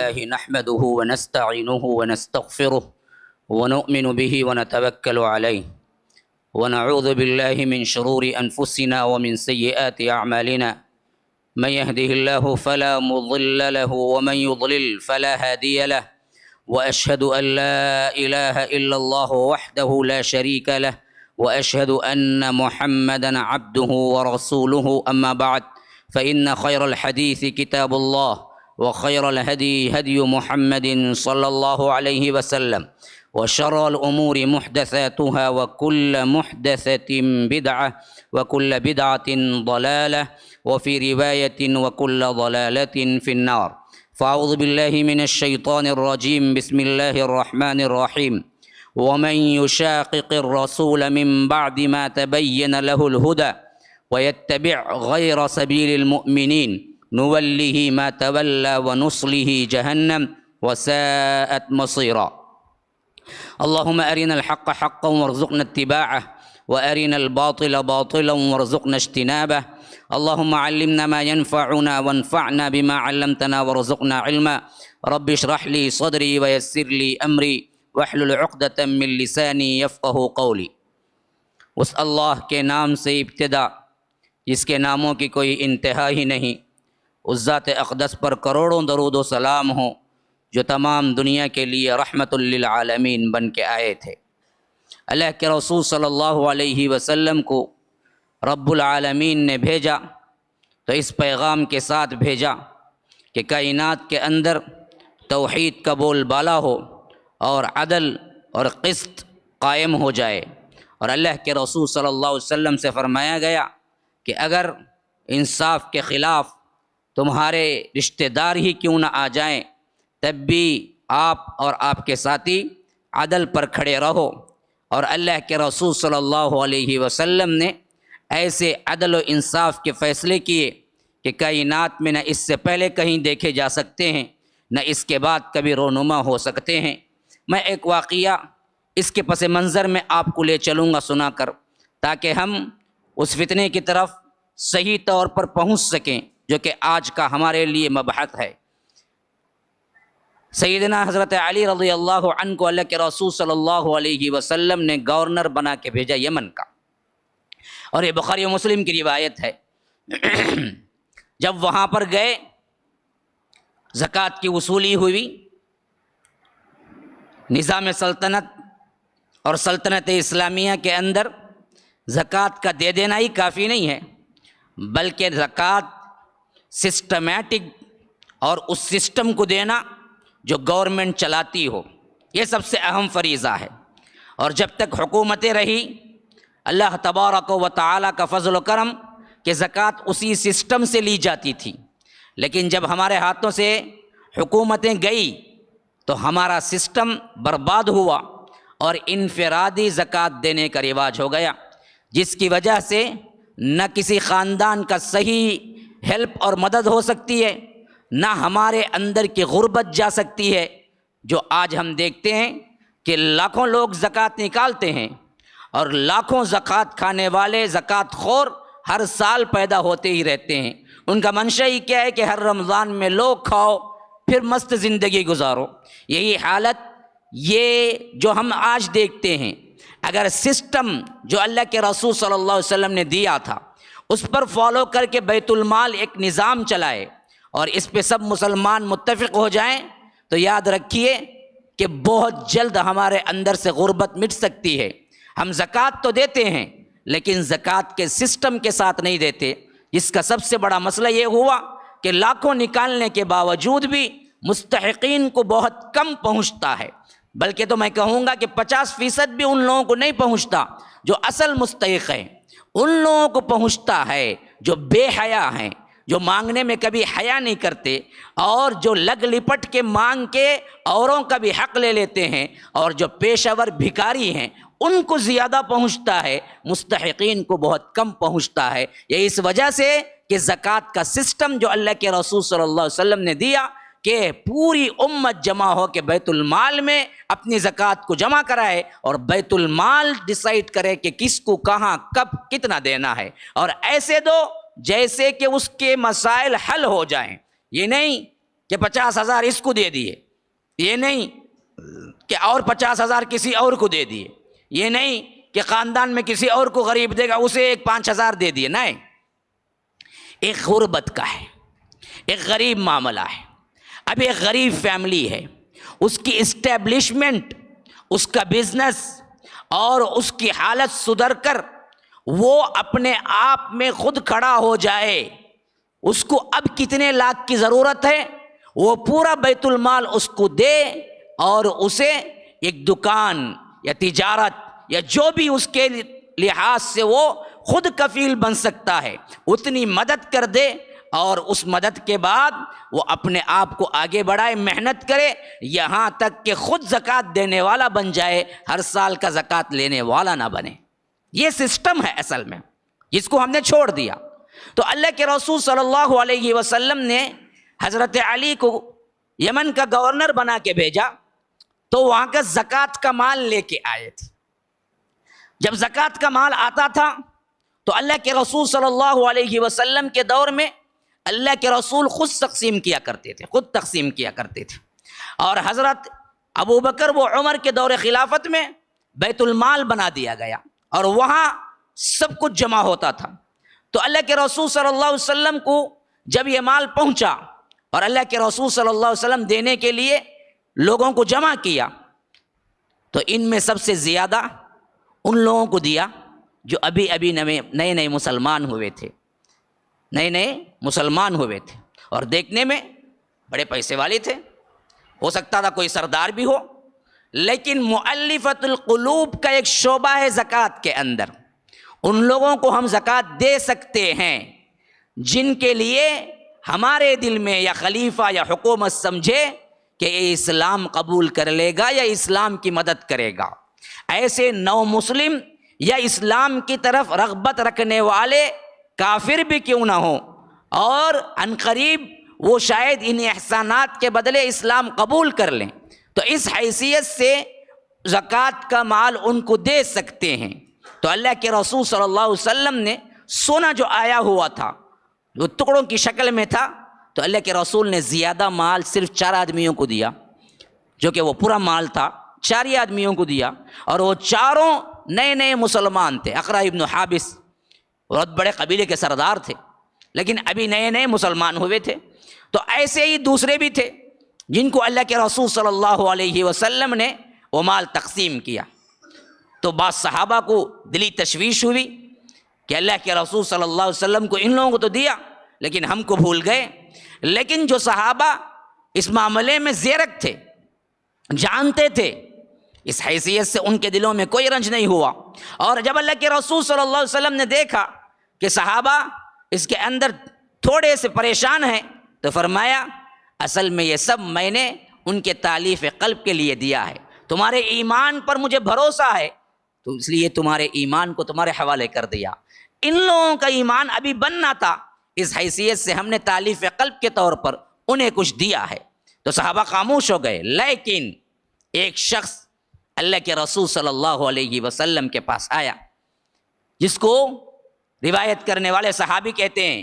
لله نحمده ونستعينه ونستغفره ونؤمن به ونتوكل عليه ونعوذ بالله من شرور أنفسنا ومن سيئات أعمالنا من يهده الله فلا مضل له ومن يضلل فلا هادي له وأشهد أن لا إله إلا الله وحده لا شريك له وأشهد أن محمدا عبده ورسوله أما بعد فإن خير الحديث كتاب الله وخير الهدي هدي محمد صلى الله عليه وسلم وشر الأمور محدثاتها وكل محدثة بدعة وكل بدعة ضلالة وفي رواية وكل ضلالة في النار فأعوذ بالله من الشيطان الرجيم بسم الله الرحمن الرحيم ومن يشاقق الرسول من بعد ما تبين له الهدى ويتبع غير سبيل المؤمنين نوله ما تولى ونصله جهنم وساءت مصيرا اللهم أرنا الحق حقا وارزقنا اتباعه وأرنا الباطل باطلا وارزقنا اجتنابه اللهم علمنا ما ينفعنا وانفعنا بما علمتنا وارزقنا علما رب اشرح لي صدري ويسر لي أمري واحلل عقدة من لساني يفقه قولي۔ اس اللہ کے نام سے ابتدا جس کے ناموں کی کوئی انتہا ہی نہیں، اس ذات اقدس پر کروڑوں درود و سلام ہوں جو تمام دنیا کے لیے رحمت للعالمین بن کے آئے تھے۔ اللہ کے رسول صلی اللہ علیہ وسلم کو رب العالمین نے بھیجا تو اس پیغام کے ساتھ بھیجا کہ کائنات کے اندر توحید کا بول بالا ہو اور عدل اور قسط قائم ہو جائے، اور اللہ کے رسول صلی اللہ علیہ وسلم سے فرمایا گیا کہ اگر انصاف کے خلاف تمہارے رشتہ دار ہی کیوں نہ آ جائیں تب بھی آپ اور آپ کے ساتھی عدل پر کھڑے رہو، اور اللہ کے رسول صلی اللہ علیہ وسلم نے ایسے عدل و انصاف کے فیصلے کیے کہ کائنات میں نہ اس سے پہلے کہیں دیکھے جا سکتے ہیں نہ اس کے بعد کبھی رونما ہو سکتے ہیں۔ میں ایک واقعہ اس کے پس منظر میں آپ کو لے چلوں گا سنا کر، تاکہ ہم اس فتنے کی طرف صحیح طور پر پہنچ سکیں جو کہ آج کا ہمارے لیے مبحث ہے۔ سیدنا حضرت علی رضی اللہ عنہ کو اللہ کے رسول صلی اللہ علیہ وسلم نے گورنر بنا کے بھیجا یمن کا، اور یہ بخاری و مسلم کی روایت ہے۔ جب وہاں پر گئے زکوٰۃ کی وصولی ہوئی، نظام سلطنت اور سلطنت اسلامیہ کے اندر زکوٰۃ کا دے دینا ہی کافی نہیں ہے، بلکہ زکوٰۃ سسٹمیٹک اور اس سسٹم کو دینا جو گورنمنٹ چلاتی ہو، یہ سب سے اہم فریضہ ہے۔ اور جب تک حکومتیں رہی اللہ تبارک و تعالیٰ کا فضل و کرم کہ زکوٰۃ اسی سسٹم سے لی جاتی تھی، لیکن جب ہمارے ہاتھوں سے حکومتیں گئی تو ہمارا سسٹم برباد ہوا اور انفرادی زکوٰۃ دینے کا رواج ہو گیا، جس کی وجہ سے نہ کسی خاندان کا صحیح ہیلپ اور مدد ہو سکتی ہے، نہ ہمارے اندر کی غربت جا سکتی ہے۔ جو آج ہم دیکھتے ہیں کہ لاکھوں لوگ زکوٰۃ نکالتے ہیں اور لاکھوں زکوٰۃ کھانے والے زکوٰۃ خور ہر سال پیدا ہوتے ہی رہتے ہیں۔ ان کا منشا ہی کیا ہے کہ ہر رمضان میں لوگ کھاؤ پھر مست زندگی گزارو۔ یہی حالت یہ جو ہم آج دیکھتے ہیں، اگر سسٹم جو اللہ کے رسول صلی اللہ علیہ وسلم نے دیا تھا اس پر فالو کر کے بیت المال ایک نظام چلائے اور اس پہ سب مسلمان متفق ہو جائیں تو یاد رکھیے کہ بہت جلد ہمارے اندر سے غربت مٹ سکتی ہے۔ ہم زکوٰۃ تو دیتے ہیں لیکن زکوٰۃ کے سسٹم کے ساتھ نہیں دیتے، جس کا سب سے بڑا مسئلہ یہ ہوا کہ لاکھوں نکالنے کے باوجود بھی مستحقین کو بہت کم پہنچتا ہے، بلکہ تو میں کہوں گا کہ 50% بھی ان لوگوں کو نہیں پہنچتا جو اصل مستحق ہیں۔ ان لوگوں کو پہنچتا ہے جو بے حیا ہیں، جو مانگنے میں کبھی حیا نہیں کرتے اور جو لگ لپٹ کے مانگ کے اوروں کا بھی حق لے لیتے ہیں، اور جو پیشہ ور بھکاری ہیں ان کو زیادہ پہنچتا ہے، مستحقین کو بہت کم پہنچتا ہے۔ یہ اس وجہ سے کہ زکوٰۃ کا سسٹم جو اللہ کے رسول صلی اللہ علیہ وسلم نے دیا کہ پوری امت جمع ہو کے بیت المال میں اپنی زکوٰۃ کو جمع کرائے اور بیت المال ڈیسائیڈ کرے کہ کس کو کہاں کب کتنا دینا ہے، اور ایسے دو جیسے کہ اس کے مسائل حل ہو جائیں۔ یہ نہیں کہ 50,000 اس کو دے دیے، یہ نہیں کہ اور 50,000 کسی اور کو دے دیے، یہ نہیں کہ خاندان میں کسی اور کو غریب دے گا اسے ایک 5,000 دے دیے، نہیں، ایک غربت کا ہے، ایک غریب معاملہ ہے۔ اب ایک غریب فیملی ہے، اس کی اسٹیبلشمنٹ، اس کا بزنس اور اس کی حالت سدھر کر وہ اپنے آپ میں خود کھڑا ہو جائے، اس کو اب کتنے لاکھ کی ضرورت ہے، وہ پورا بیت المال اس کو دے اور اسے ایک دکان یا تجارت یا جو بھی اس کے لحاظ سے وہ خود کفیل بن سکتا ہے اتنی مدد کر دے، اور اس مدد کے بعد وہ اپنے آپ کو آگے بڑھائے، محنت کرے، یہاں تک کہ خود زکوٰۃ دینے والا بن جائے، ہر سال کا زکوٰۃ لینے والا نہ بنے۔ یہ سسٹم ہے اصل میں، جس کو ہم نے چھوڑ دیا۔ تو اللہ کے رسول صلی اللہ علیہ وسلم نے حضرت علی کو یمن کا گورنر بنا کے بھیجا، تو وہاں کا زکوٰۃ کا مال لے کے آئے تھے۔ جب زکوٰۃ کا مال آتا تھا تو اللہ کے رسول صلی اللہ علیہ وسلم کے دور میں اللہ کے رسول خود تقسیم کیا کرتے تھے، اور حضرت ابو بکر و عمر کے دور خلافت میں بیت المال بنا دیا گیا اور وہاں سب کچھ جمع ہوتا تھا۔ تو اللہ کے رسول صلی اللہ علیہ وسلم کو جب یہ مال پہنچا اور اللہ کے رسول صلی اللہ علیہ وسلم دینے کے لیے لوگوں کو جمع کیا، تو ان میں سب سے زیادہ ان لوگوں کو دیا جو ابھی نئے مسلمان ہوئے تھے اور دیکھنے میں بڑے پیسے والے تھے، ہو سکتا تھا کوئی سردار بھی ہو، لیکن مؤلفۃ القلوب کا ایک شعبہ ہے زکوٰۃ کے اندر، ان لوگوں کو ہم زکوٰۃ دے سکتے ہیں جن کے لیے ہمارے دل میں یا خلیفہ یا حکومت سمجھے کہ یہ اسلام قبول کر لے گا یا اسلام کی مدد کرے گا۔ ایسے نو مسلم یا اسلام کی طرف رغبت رکھنے والے کافر بھی کیوں نہ ہوں، اور عنقریب وہ شاید ان احسانات کے بدلے اسلام قبول کر لیں، تو اس حیثیت سے زکوٰۃ کا مال ان کو دے سکتے ہیں۔ تو اللہ کے رسول صلی اللہ علیہ وسلم نے سونا جو آیا ہوا تھا، جو ٹکڑوں کی شکل میں تھا، تو اللہ کے رسول نے زیادہ مال صرف 4 آدمیوں کو دیا، جو کہ وہ پورا مال تھا 4 ہی آدمیوں کو دیا، اور وہ چاروں نئے مسلمان تھے۔ اقرع ابن حابس بہت بڑے قبیلے کے سردار تھے، لیکن ابھی نئے مسلمان ہوئے تھے۔ تو ایسے ہی دوسرے بھی تھے جن کو اللہ کے رسول صلی اللہ علیہ وسلم نے وہ مال تقسیم کیا۔ تو بعض صحابہ کو دلی تشویش ہوئی کہ اللہ کے رسول صلی اللہ علیہ وسلم کو ان لوگوں کو تو دیا لیکن ہم کو بھول گئے۔ لیکن جو صحابہ اس معاملے میں زیرک تھے، جانتے تھے، اس حیثیت سے ان کے دلوں میں کوئی رنج نہیں ہوا۔ اور جب اللہ کے رسول صلی اللہ علیہ وسلم نے دیکھا کہ صحابہ اس کے اندر تھوڑے سے پریشان ہیں، تو فرمایا اصل میں یہ سب میں نے ان کے تالیف قلب کے لیے دیا ہے، تمہارے ایمان پر مجھے بھروسہ ہے، تو اس لیے تمہارے ایمان کو تمہارے حوالے کر دیا۔ ان لوگوں کا ایمان ابھی بننا تھا، اس حیثیت سے ہم نے تالیف قلب کے طور پر انہیں کچھ دیا ہے۔ تو صحابہ خاموش ہو گئے، لیکن ایک شخص اللہ کے رسول صلی اللہ علیہ وسلم کے پاس آیا، جس کو روایت کرنے والے صحابی کہتے ہیں،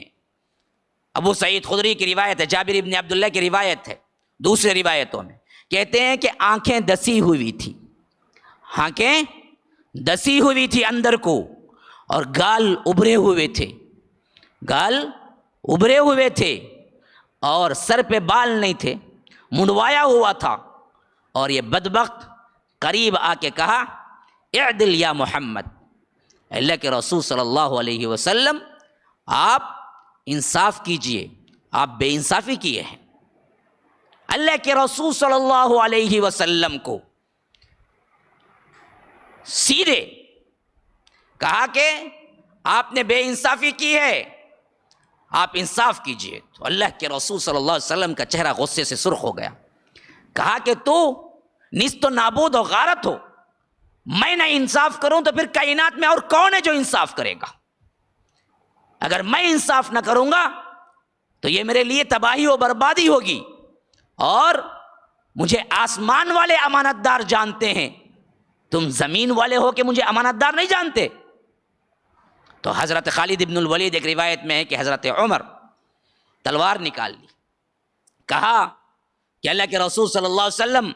ابو سعید خدری کی روایت ہے، جابر ابن عبداللہ کی روایت ہے، دوسرے روایتوں میں کہتے ہیں کہ آنکھیں دسی ہوئی تھی، آنکھیں دسی ہوئی تھی اندر کو، اور گال ابھرے ہوئے تھے، اور سر پہ بال نہیں تھے، منڈوایا ہوا تھا۔ اور یہ بدبخت قریب آ کے کہا، اعدل یا محمد، اللہ کے رسول صلی اللہ علیہ وسلم آپ انصاف کیجئے، آپ بے انصافی کیے ہیں۔ اللہ کے رسول صلی اللہ علیہ وسلم کو سیدھے کہا کہ آپ نے بے انصافی کی ہے، آپ انصاف کیجئے۔ تو اللہ کے رسول صلی اللہ علیہ وسلم کا چہرہ غصے سے سرخ ہو گیا، کہا کہ تو نیست و نابود و غارت ہو، میں نہ انصاف کروں تو پھر کائنات میں اور کون ہے جو انصاف کرے گا؟ اگر میں انصاف نہ کروں گا تو یہ میرے لیے تباہی و بربادی ہوگی، اور مجھے آسمان والے امانت دار جانتے ہیں، تم زمین والے ہو کہ مجھے امانت دار نہیں جانتے۔ تو حضرت خالد ابن الولید ایک روایت میں ہے کہ حضرت عمر تلوار نکال لی، کہا کہ اللہ کے رسول صلی اللہ علیہ وسلم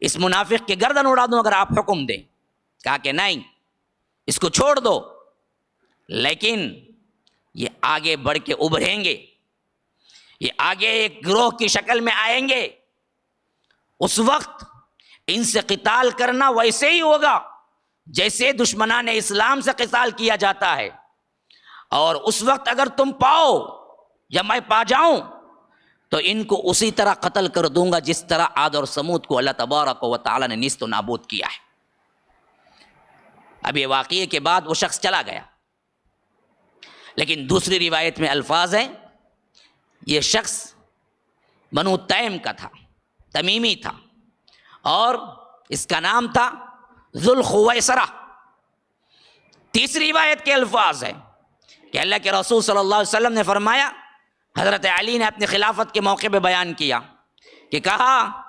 اس منافق کی گردن اڑا دوں اگر آپ حکم دیں. کہا کہ نہیں، اس کو چھوڑ دو، لیکن یہ آگے بڑھ کے ابھریں گے، یہ آگے ایک گروہ کی شکل میں آئیں گے، اس وقت ان سے قتال کرنا ویسے ہی ہوگا جیسے دشمنان اسلام سے قتال کیا جاتا ہے. اور اس وقت اگر تم پاؤ یا میں پا جاؤں تو ان کو اسی طرح قتل کر دوں گا جس طرح عاد اور سمود کو اللہ تبارک و تعالی نے نیست و نابود کیا ہے. اب یہ واقعے کے بعد وہ شخص چلا گیا، لیکن دوسری روایت میں الفاظ ہیں یہ شخص بنو تیم کا تھا، تمیمی تھا، اور اس کا نام تھا ذوالخویسرہ. تیسری روایت کے الفاظ ہیں کہ اللہ کے رسول صلی اللہ علیہ وسلم نے فرمایا، حضرت علی نے اپنی خلافت کے موقع پہ بیان کیا کہ کہا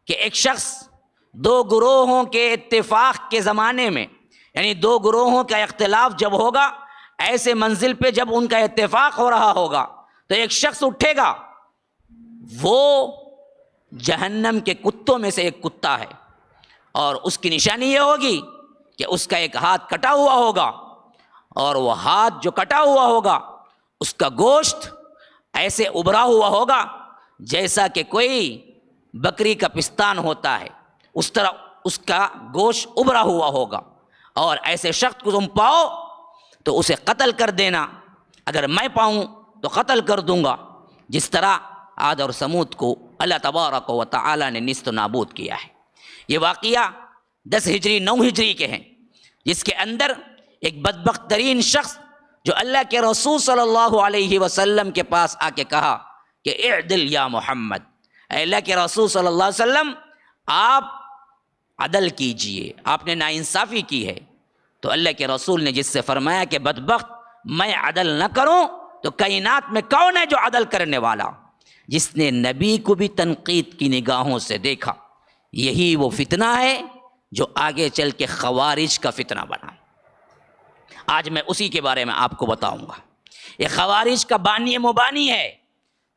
کہ ایک شخص دو گروہوں کے اتفاق کے زمانے میں، یعنی دو گروہوں کا اختلاف جب ہوگا، ایسے منزل پہ جب ان کا اتفاق ہو رہا ہوگا تو ایک شخص اٹھے گا، وہ جہنم کے کتوں میں سے ایک کتا ہے، اور اس کی نشانی یہ ہوگی کہ اس کا ایک ہاتھ کٹا ہوا ہوگا، اور وہ ہاتھ جو کٹا ہوا ہوگا اس کا گوشت ایسے ابھرا ہوا ہوگا جیسا کہ کوئی بکری کا پستان ہوتا ہے، اس طرح اس کا گوشت ابھرا ہوا ہوگا. اور ایسے شخص کو تم پاؤ تو اسے قتل کر دینا، اگر میں پاؤں تو قتل کر دوں گا جس طرح عاد اور سمود کو اللہ تبارک و تعالی نے نیست و نابود کیا ہے. یہ واقعہ 10 ہجری 9 ہجری کے ہیں، جس کے اندر ایک بدبخت ترین شخص جو اللہ کے رسول صلی اللہ علیہ وسلم کے پاس آ کے کہا کہ اعدل یا محمد، اے اللہ کے رسول صلی اللہ علیہ وسلم آپ عدل کیجئے، آپ نے ناانصافی کی ہے. تو اللہ کے رسول نے جس سے فرمایا کہ بدبخت میں عدل نہ کروں تو کائنات میں کون ہے جو عدل کرنے والا؟ جس نے نبی کو بھی تنقید کی نگاہوں سے دیکھا. یہی وہ فتنہ ہے جو آگے چل کے خوارج کا فتنہ بنا. آج میں اسی کے بارے میں آپ کو بتاؤں گا. یہ خوارج کا بانی مبانی ہے،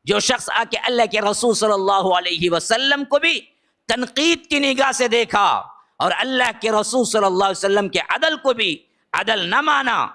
جو شخص آ کے اللہ کے رسول صلی اللہ علیہ وسلم کو بھی تنقید کی نگاہ سے دیکھا اور اللہ کے رسول صلی اللہ علیہ وسلم کے عدل کو بھی عدل نہ مانا.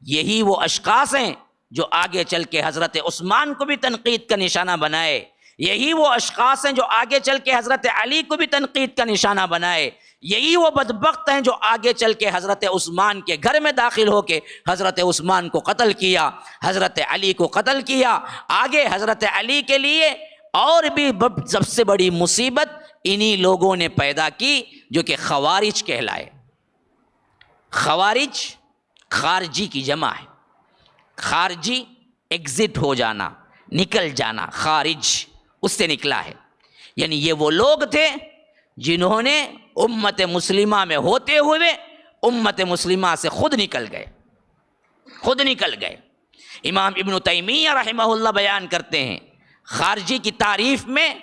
یہی وہ اشخاص ہیں جو آگے چل کے حضرت عثمان کو بھی تنقید کا نشانہ بنائے. یہی وہ اشخاص ہیں جو آگے چل کے حضرت علی کو بھی تنقید کا نشانہ بنائے. یہی وہ بدبخت ہیں جو آگے چل کے حضرت عثمان کے گھر میں داخل ہو کے حضرت عثمان کو قتل کیا، حضرت علی کو قتل کیا. آگے حضرت علی کے لیے اور بھی سب سے بڑی مصیبت انہی لوگوں نے پیدا کی جو کہ خوارج کہلائے. خوارج خارجی کی جمع ہے. خارجی ایگزٹ ہو جانا، نکل جانا، خارج اس سے نکلا ہے. یعنی یہ وہ لوگ تھے جنہوں نے امت مسلمہ میں ہوتے ہوئے امت مسلمہ سے خود نکل گئے. امام ابن تیمیہ رحمہ اللہ بیان کرتے ہیں خارجی کی تعریف میں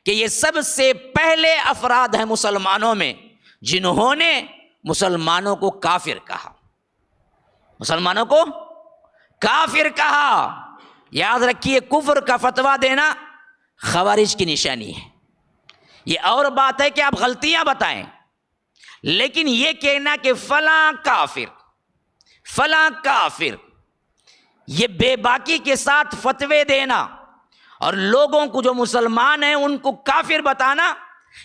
کہ یہ سب سے پہلے افراد ہیں مسلمانوں میں جنہوں نے مسلمانوں کو کافر کہا. مسلمانوں کو کافر کہا. یاد رکھیے، کفر کا فتویٰ دینا خوارج کی نشانی ہے. یہ اور بات ہے کہ آپ غلطیاں بتائیں، لیکن یہ کہنا کہ فلاں کافر، یہ بے باکی کے ساتھ فتوے دینا اور لوگوں کو جو مسلمان ہیں ان کو کافر بتانا،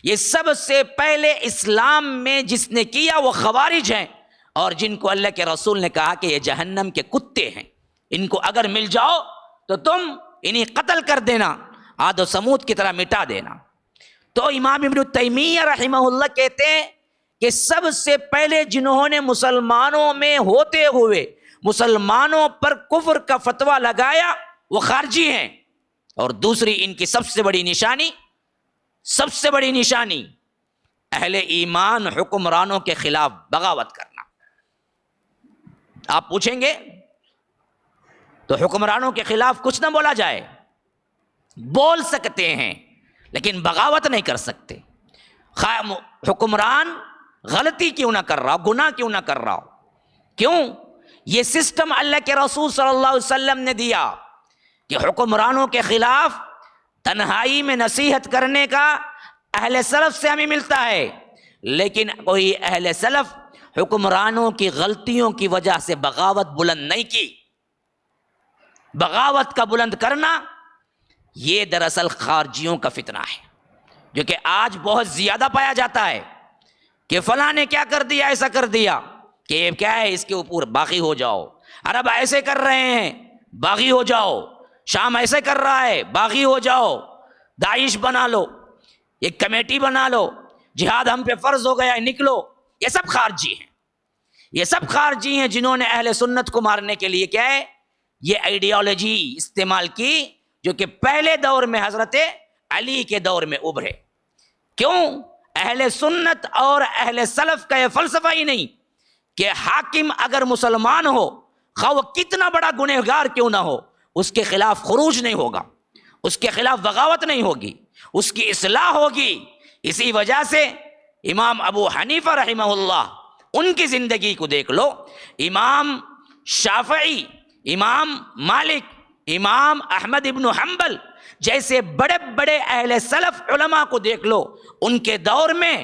یہ سب سے پہلے اسلام میں جس نے کیا وہ خوارج ہیں، اور جن کو اللہ کے رسول نے کہا کہ یہ جہنم کے کتے ہیں، ان کو اگر مل جاؤ تو تم انہیں قتل کر دینا، عاد و سمود کی طرح مٹا دینا. تو امام ابن تیمیہ رحمہ اللہ کہتے ہیں کہ سب سے پہلے جنہوں نے مسلمانوں میں ہوتے ہوئے مسلمانوں پر کفر کا فتویٰ لگایا وہ خارجی ہیں. اور دوسری ان کی سب سے بڑی نشانی اہل ایمان حکمرانوں کے خلاف بغاوت کرنا. آپ پوچھیں گے تو حکمرانوں کے خلاف کچھ نہ بولا جائے، بول سکتے ہیں لیکن بغاوت نہیں کر سکتے. حکمران غلطی کیوں نہ کر رہا ہو، گناہ کیوں نہ کر رہا ہو، کیوں؟ یہ سسٹم اللہ کے رسول صلی اللہ علیہ وسلم نے دیا کہ حکمرانوں کے خلاف تنہائی میں نصیحت کرنے کا اہل سلف سے ہمیں ملتا ہے، لیکن کوئی اہل سلف حکمرانوں کی غلطیوں کی وجہ سے بغاوت بلند نہیں کی۔ بغاوت کا بلند کرنا یہ دراصل خارجیوں کا فتنہ ہے، جو کہ آج بہت زیادہ پایا جاتا ہے کہ فلاں نے کیا کر دیا، ایسا کر دیا کہ یہ کیا ہے، اس کے اوپر باغی ہو جاؤ، عرب ایسے کر رہے ہیں باغی ہو جاؤ، شام ایسے کر رہا ہے باغی ہو جاؤ، داعش بنا لو، ایک کمیٹی بنا لو، جہاد ہم پہ فرض ہو گیا ہے نکلو۔ یہ سب خارجی ہیں، یہ سب خارجی ہیں جنہوں نے اہل سنت کو مارنے کے لیے کیا ہے، یہ آئیڈیالوجی استعمال کی، جو کہ پہلے دور میں حضرت علی کے دور میں ابھرے۔ کیوں؟ اہل سنت اور اہل سلف کا یہ فلسفہ ہی نہیں کہ حاکم اگر مسلمان ہو، خواہ وہ کتنا بڑا گنہگار کیوں نہ ہو، اس کے خلاف خروج نہیں ہوگا، اس کے خلاف بغاوت نہیں ہوگی، اس کی اصلاح ہوگی۔ اسی وجہ سے امام ابو حنیفہ رحمہ اللہ، ان کی زندگی کو دیکھ لو، امام شافعی، امام مالک، امام احمد ابن حنبل جیسے بڑے بڑے اہل سلف علماء کو دیکھ لو، ان کے دور میں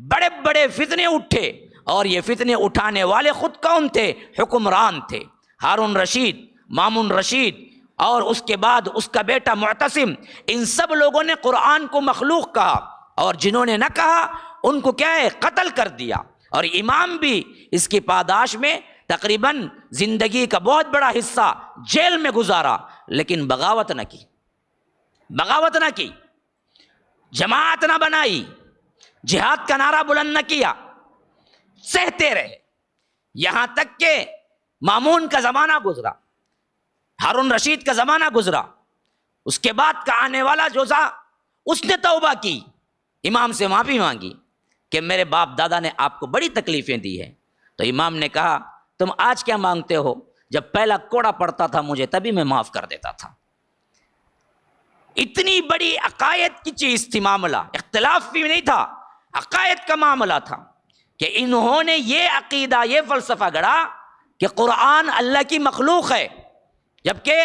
بڑے بڑے فتنے اٹھے، اور یہ فتنے اٹھانے والے خود کون تھے؟ حکمران تھے۔ ہارون رشید، مامون رشید، اور اس کے بعد اس کا بیٹا معتصم، ان سب لوگوں نے قرآن کو مخلوق کہا، اور جنہوں نے نہ کہا ان کو کیا ہے، قتل کر دیا۔ اور امام بھی اس کی پاداش میں تقریباً زندگی کا بہت بڑا حصہ جیل میں گزارا، لیکن بغاوت نہ کی، بغاوت نہ کی، جماعت نہ بنائی، جہاد کا نعرہ بلند نہ کیا، سہتے رہے، یہاں تک کہ مامون کا زمانہ گزرا، ہارون رشید کا زمانہ گزرا، اس کے بعد کا آنے والا جو تھا اس نے توبہ کی، امام سے معافی مانگی کہ میرے باپ دادا نے آپ کو بڑی تکلیفیں دی ہیں۔ تو امام نے کہا تم آج کیا مانگتے ہو، جب پہلا کوڑا پڑتا تھا مجھے تبھی میں معاف کر دیتا تھا۔ اتنی بڑی عقائد کی چیز تھی، معاملہ اختلاف بھی نہیں تھا، عقائد کا معاملہ تھا، کہ انہوں نے یہ عقیدہ، یہ فلسفہ گڑھا کہ قرآن اللہ کی مخلوق ہے، جبکہ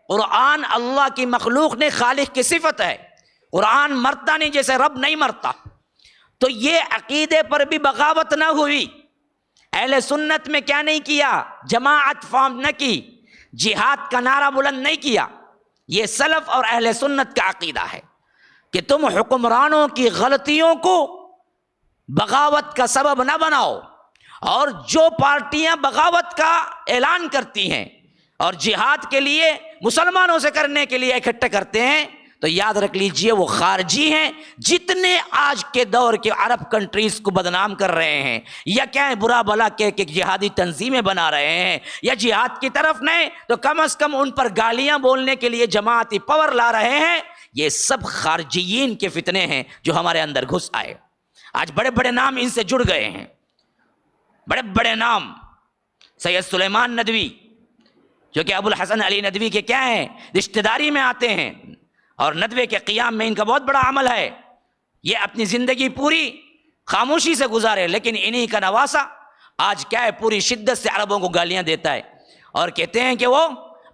قرآن اللہ کی مخلوق نے خالق کی صفت ہے، قرآن مرتا نہیں، جیسے رب نہیں مرتا۔ تو یہ عقیدے پر بھی بغاوت نہ ہوئی، اہل سنت میں کیا نہیں کیا، جماعت فارم نہ کی، جہاد کا نعرہ بلند نہیں کیا۔ یہ سلف اور اہل سنت کا عقیدہ ہے کہ تم حکمرانوں کی غلطیوں کو بغاوت کا سبب نہ بناؤ، اور جو پارٹیاں بغاوت کا اعلان کرتی ہیں اور جہاد کے لیے مسلمانوں سے کرنے کے لیے اکٹھے کرتے ہیں، تو یاد رکھ لیجئے وہ خارجی ہیں، جتنے آج کے دور کے عرب کنٹریز کو بدنام کر رہے ہیں، یا کیا ہے برا بلا کہ جہادی تنظیمیں بنا رہے ہیں، یا جہاد کی طرف نہیں تو کم از کم ان پر گالیاں بولنے کے لیے جماعتی پاور لا رہے ہیں، یہ سب خارجیین کے فتنے ہیں جو ہمارے اندر گھس آئے۔ آج بڑے بڑے نام ان سے جڑ گئے ہیں، بڑے بڑے نام، سید سلیمان ندوی جو کہ ابو الحسن علی ندوی کے کیا ہیں، رشتہ داری میں آتے ہیں، اور ندوے کے قیام میں ان کا بہت بڑا عمل ہے۔ یہ اپنی زندگی پوری خاموشی سے گزارے، لیکن انہی کا نواسا آج کیا ہے، پوری شدت سے عربوں کو گالیاں دیتا ہے، اور کہتے ہیں کہ وہ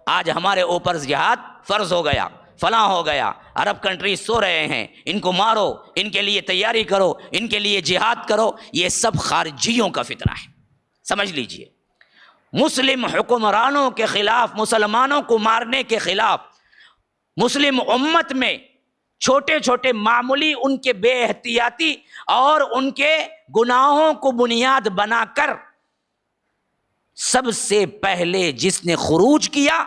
آج ہمارے اوپر جہاد فرض ہو گیا، فلاں ہو گیا، عرب کنٹریز سو رہے ہیں، ان کو مارو، ان کے لیے تیاری کرو، ان کے لیے جہاد کرو۔ یہ سب خارجیوں کا فتنہ ہے، سمجھ لیجئے۔ مسلم حکمرانوں کے خلاف، مسلمانوں کو مارنے کے خلاف، مسلم امت میں چھوٹے چھوٹے معمولی ان کے بے احتیاطی اور ان کے گناہوں کو بنیاد بنا کر سب سے پہلے جس نے خروج کیا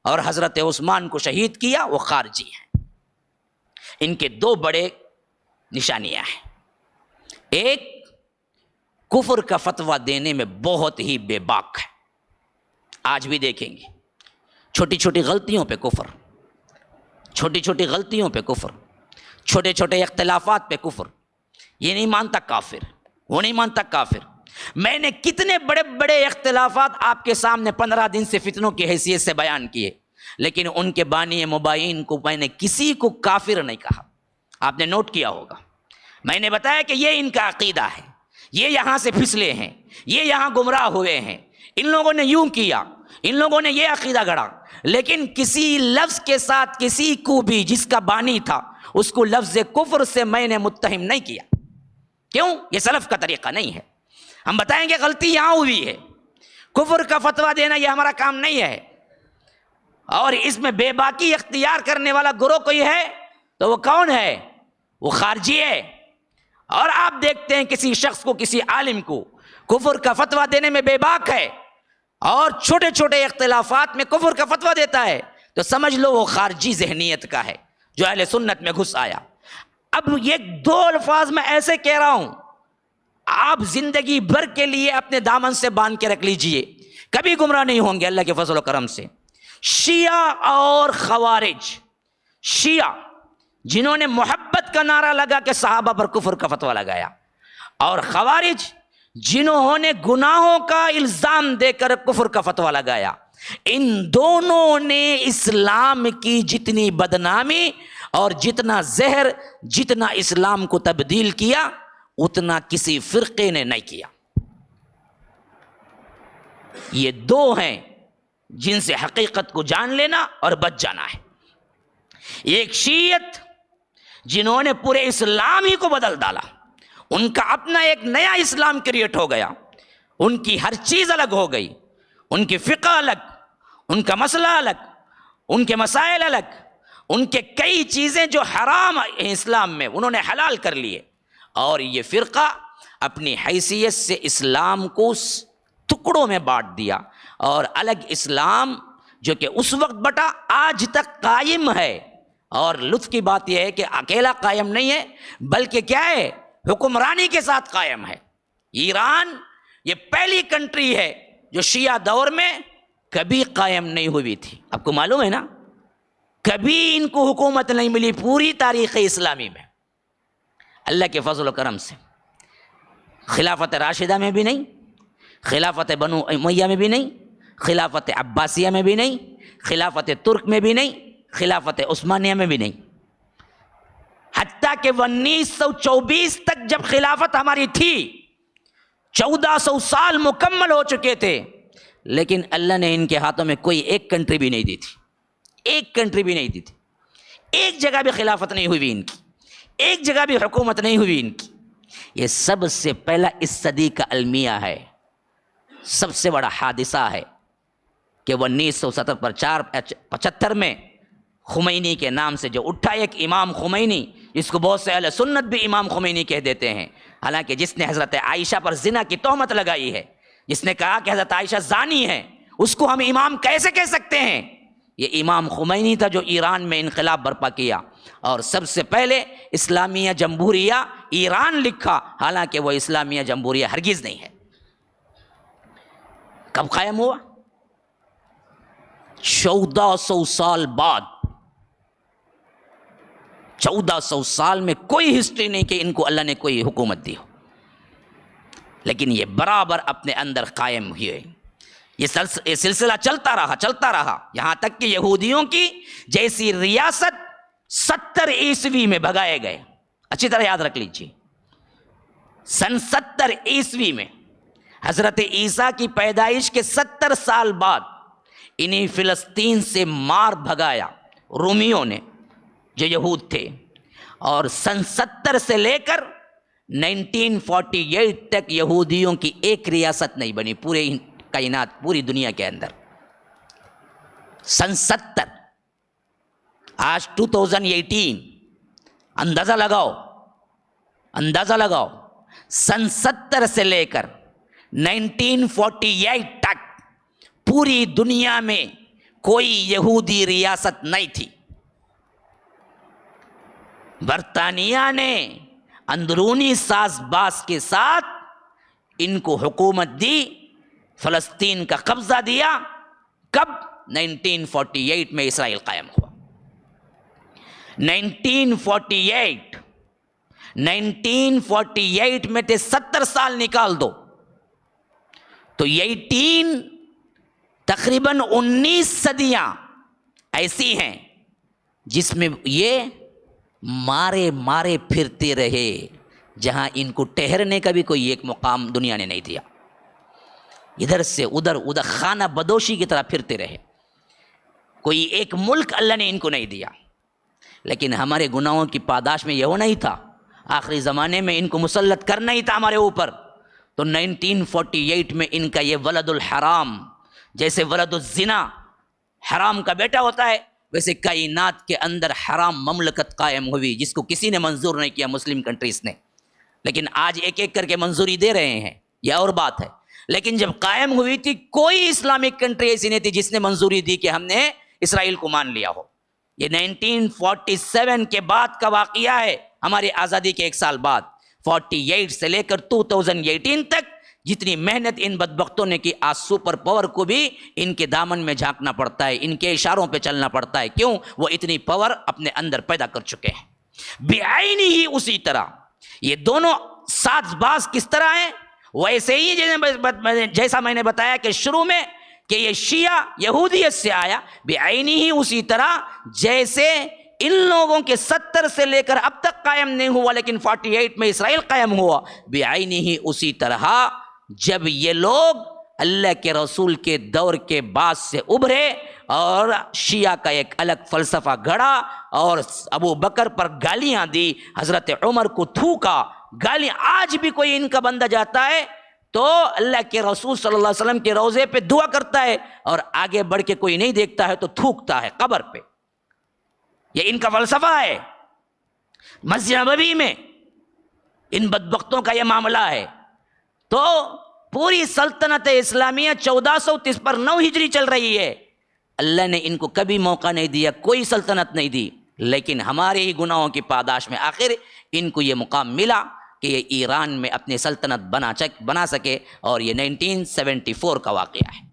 اور حضرت عثمان کو شہید کیا وہ خارجی ہیں۔ ان کے دو بڑے نشانیاں ہیں، ایک کفر کا فتویٰ دینے میں بہت ہی بے باک ہے، آج بھی دیکھیں گے، چھوٹی چھوٹی غلطیوں پہ کفر، چھوٹی چھوٹی غلطیوں پہ کفر، چھوٹے چھوٹے اختلافات پہ کفر، یہ نہیں مانتا کافر، وہ نہیں مانتا کافر۔ میں نے کتنے بڑے بڑے اختلافات آپ کے سامنے 15 دن سے فتنوں کی حیثیت سے بیان کیے، لیکن ان کے بانی مبین کو میں نے کسی کو کافر نہیں کہا، آپ نے نوٹ کیا ہوگا۔ میں نے بتایا کہ یہ ان کا عقیدہ ہے، یہ یہاں سے پھسلے ہیں، یہ یہاں گمراہ ہوئے ہیں، ان لوگوں نے یوں کیا، ان لوگوں نے یہ عقیدہ گڑھا، لیکن کسی لفظ کے ساتھ کسی کو بھی جس کا بانی تھا اس کو لفظ کفر سے میں نے متہم نہیں کیا. کیوں؟ یہ سلف کا طریقہ نہیں ہے. ہم بتائیں گے غلطی یہاں ہوئی ہے. کفر کا فتویٰ دینا یہ ہمارا کام نہیں ہے، اور اس میں بے باکی اختیار کرنے والا گروہ کوئی ہے تو وہ کون ہے؟ وہ خارجی ہے. اور آپ دیکھتے ہیں کسی شخص کو، کسی عالم کو کفر کا فتویٰ دینے میں بے باک ہے اور چھوٹے چھوٹے اختلافات میں کفر کا فتویٰ دیتا ہے، تو سمجھ لو وہ خارجی ذہنیت کا ہے جو اہل سنت میں گھس آیا. اب یہ دو الفاظ میں ایسے کہہ رہا ہوں، آپ زندگی بھر کے لیے اپنے دامن سے باندھ کے رکھ لیجئے، کبھی گمراہ نہیں ہوں گے اللہ کے فضل و کرم سے. شیعہ اور خوارج، شیعہ جنہوں نے محبت کا نعرہ لگا کے صحابہ پر کفر کا فتویٰ لگایا، اور خوارج جنہوں نے گناہوں کا الزام دے کر کفر کا فتویٰ لگایا، ان دونوں نے اسلام کی جتنی بدنامی اور جتنا زہر، جتنا اسلام کو تبدیل کیا، اتنا کسی فرقے نے نہیں کیا. یہ دو ہیں جن سے حقیقت کو جان لینا اور بچ جانا ہے. ایک شیعت جنہوں نے پورے اسلام ہی کو بدل ڈالا، ان کا اپنا ایک نیا اسلام کریٹ ہو گیا، ان کی ہر چیز الگ ہو گئی، ان کی فقہ الگ، ان کا مسئلہ الگ، ان کے مسائل الگ، ان کے کئی چیزیں جو حرام ہیں اسلام میں انہوں نے حلال کر لیے. اور یہ فرقہ اپنی حیثیت سے اسلام کو ٹکڑوں میں بانٹ دیا، اور الگ اسلام جو کہ اس وقت بٹا آج تک قائم ہے. اور لطف کی بات یہ ہے کہ اکیلا قائم نہیں ہے، بلکہ کیا ہے، حکمرانی کے ساتھ قائم ہے. ایران یہ پہلی کنٹری ہے جو شیعہ دور میں کبھی قائم نہیں ہوئی تھی. آپ کو معلوم ہے نا، کبھی ان کو حکومت نہیں ملی پوری تاریخ اسلامی میں. اللہ کے فضل و کرم سے خلافت راشدہ میں بھی نہیں، خلافت بنو امیہ میں بھی نہیں، خلافت عباسیہ میں بھی نہیں، خلافت ترک میں بھی نہیں، خلافت عثمانیہ میں بھی نہیں. حتیٰ کہ 1924 تک جب خلافت ہماری تھی، 1400 سال مکمل ہو چکے تھے، لیکن اللہ نے ان کے ہاتھوں میں کوئی ایک کنٹری بھی نہیں دی تھی. ایک کنٹری بھی نہیں دی تھی. ایک جگہ بھی خلافت نہیں ہوئی ان کی، ایک جگہ بھی حکومت نہیں ہوئی ان کی. یہ سب سے پہلا اس صدی کا المیہ ہے، سب سے بڑا حادثہ ہے کہ 1975 میں خمینی کے نام سے جو اٹھا ایک امام خمینی، جس کو بہت سے اہل سنت بھی امام خمینی کہہ دیتے ہیں، حالانکہ جس نے حضرت عائشہ پر زنا کی تہمت لگائی ہے، جس نے کہا کہ حضرت عائشہ زانی ہے، اس کو ہم امام کیسے کہہ سکتے ہیں؟ یہ امام خمینی تھا جو ایران میں انقلاب برپا کیا، اور سب سے پہلے اسلامیہ جمہوریہ ایران لکھا، حالانکہ وہ اسلامیہ جمہوریہ ہرگز نہیں ہے. کب قائم ہوا؟ 1400 سال بعد. 1400 سال میں کوئی ہسٹری نہیں کہ ان کو اللہ نے کوئی حکومت دی ہو، لیکن یہ برابر اپنے اندر قائم ہوئے. یہ سلسلہ چلتا رہا یہاں تک کہ یہودیوں کی جیسی ریاست 70 عیسوی میں بھگائے گئے. اچھی طرح یاد رکھ لیجیے، سن 70 عیسوی میں حضرت عیسیٰ کی پیدائش کے 70 سال بعد انہیں فلسطین سے مار بھگایا رومیوں نے جو یہود تھے. اور سن 70 سے لے کر 1948 تک یہودیوں کی ایک ریاست نہیں بنی پورے کائنات، پوری دنیا کے اندر. سن 70، آج 2018، اندازہ لگاؤ سن 70 سے لے کر 1948 تک پوری دنیا میں کوئی یہودی ریاست نہیں تھی. برطانیہ نے اندرونی ساز باز کے ساتھ ان کو حکومت دی، فلسطین کا قبضہ دیا. کب؟ 1948 میں اسرائیل قائم ہوا. 1948 میں تے 70 سال نکال دو تو 18 تقریباً 19 صدیاں ایسی ہیں جس میں یہ مارے پھرتے رہے، جہاں ان کو ٹہرنے کا بھی کوئی ایک مقام دنیا نے نہیں دیا. ادھر سے ادھر خانہ بدوشی کی طرح پھرتے رہے. کوئی ایک ملک اللہ نے ان کو نہیں دیا، لیکن ہمارے گناہوں کی پاداش میں یہ ہونا ہی تھا، آخری زمانے میں ان کو مسلط کرنا ہی تھا ہمارے اوپر۔ تو 1948 میں ان کا یہ ولد الحرام، جیسے ولد الزنا حرام کا بیٹا ہوتا ہے، ویسے کائنات کے اندر حرام مملکت قائم ہوئی جس کو کسی نے منظور نہیں کیا، مسلم کنٹریز نے، لیکن آج ایک ایک کر کے منظوری دے رہے ہیں، یہ اور بات ہے۔ لیکن جب قائم ہوئی تھی کوئی اسلامک کنٹری ایسی نہیں تھی جس نے منظوری دی کہ ہم نے اسرائیل کو مان لیا ہو۔ یہ 1947 کے بعد کا واقعہ ہے، ہماری آزادی کے ایک سال بعد، 48 سے لے کر 2018 تک جتنی محنت ان بدبختوں نے کی، آج سپر پاور کو بھی ان کے دامن میں جھانکنا پڑتا ہے، ان کے اشاروں پہ چلنا پڑتا ہے۔ کیوں؟ وہ اتنی پاور اپنے اندر پیدا کر چکے ہیں۔ بعینی ہی اسی طرح یہ دونوں ساز باز کس طرح ہیں، ویسے ہی جیسا میں نے بتایا کہ شروع میں کہ یہ شیعہ یہودیت سے آیا، بعینی ہی اسی طرح جیسے ان لوگوں کے 70 سے لے کر اب تک قائم نہیں ہوا لیکن 48 میں اسرائیل قائم ہوا، بعینی ہی اسی طرح جب یہ لوگ اللہ کے رسول کے دور کے بعد سے ابھرے اور شیعہ کا ایک الگ فلسفہ گھڑا اور ابو بکر پر گالیاں دی، حضرت عمر کو تھوکا، گالیاں۔ آج بھی کوئی ان کا بندہ جاتا ہے تو اللہ کے رسول صلی اللہ علیہ وسلم کے روضے پہ دعا کرتا ہے اور آگے بڑھ کے کوئی نہیں دیکھتا ہے تو تھوکتا ہے قبر پہ۔ یہ ان کا فلسفہ ہے۔ مسجد نبوی میں ان بدبختوں کا یہ معاملہ ہے۔ تو پوری سلطنت اسلامیہ 1430 پر 9 ہجری چل رہی ہے، اللہ نے ان کو کبھی موقع نہیں دیا، کوئی سلطنت نہیں دی، لیکن ہمارے ہی گناہوں کی پاداش میں آخر ان کو یہ مقام ملا کہ یہ ایران میں اپنی سلطنت بنا سکے، اور یہ 1974 کا واقعہ ہے،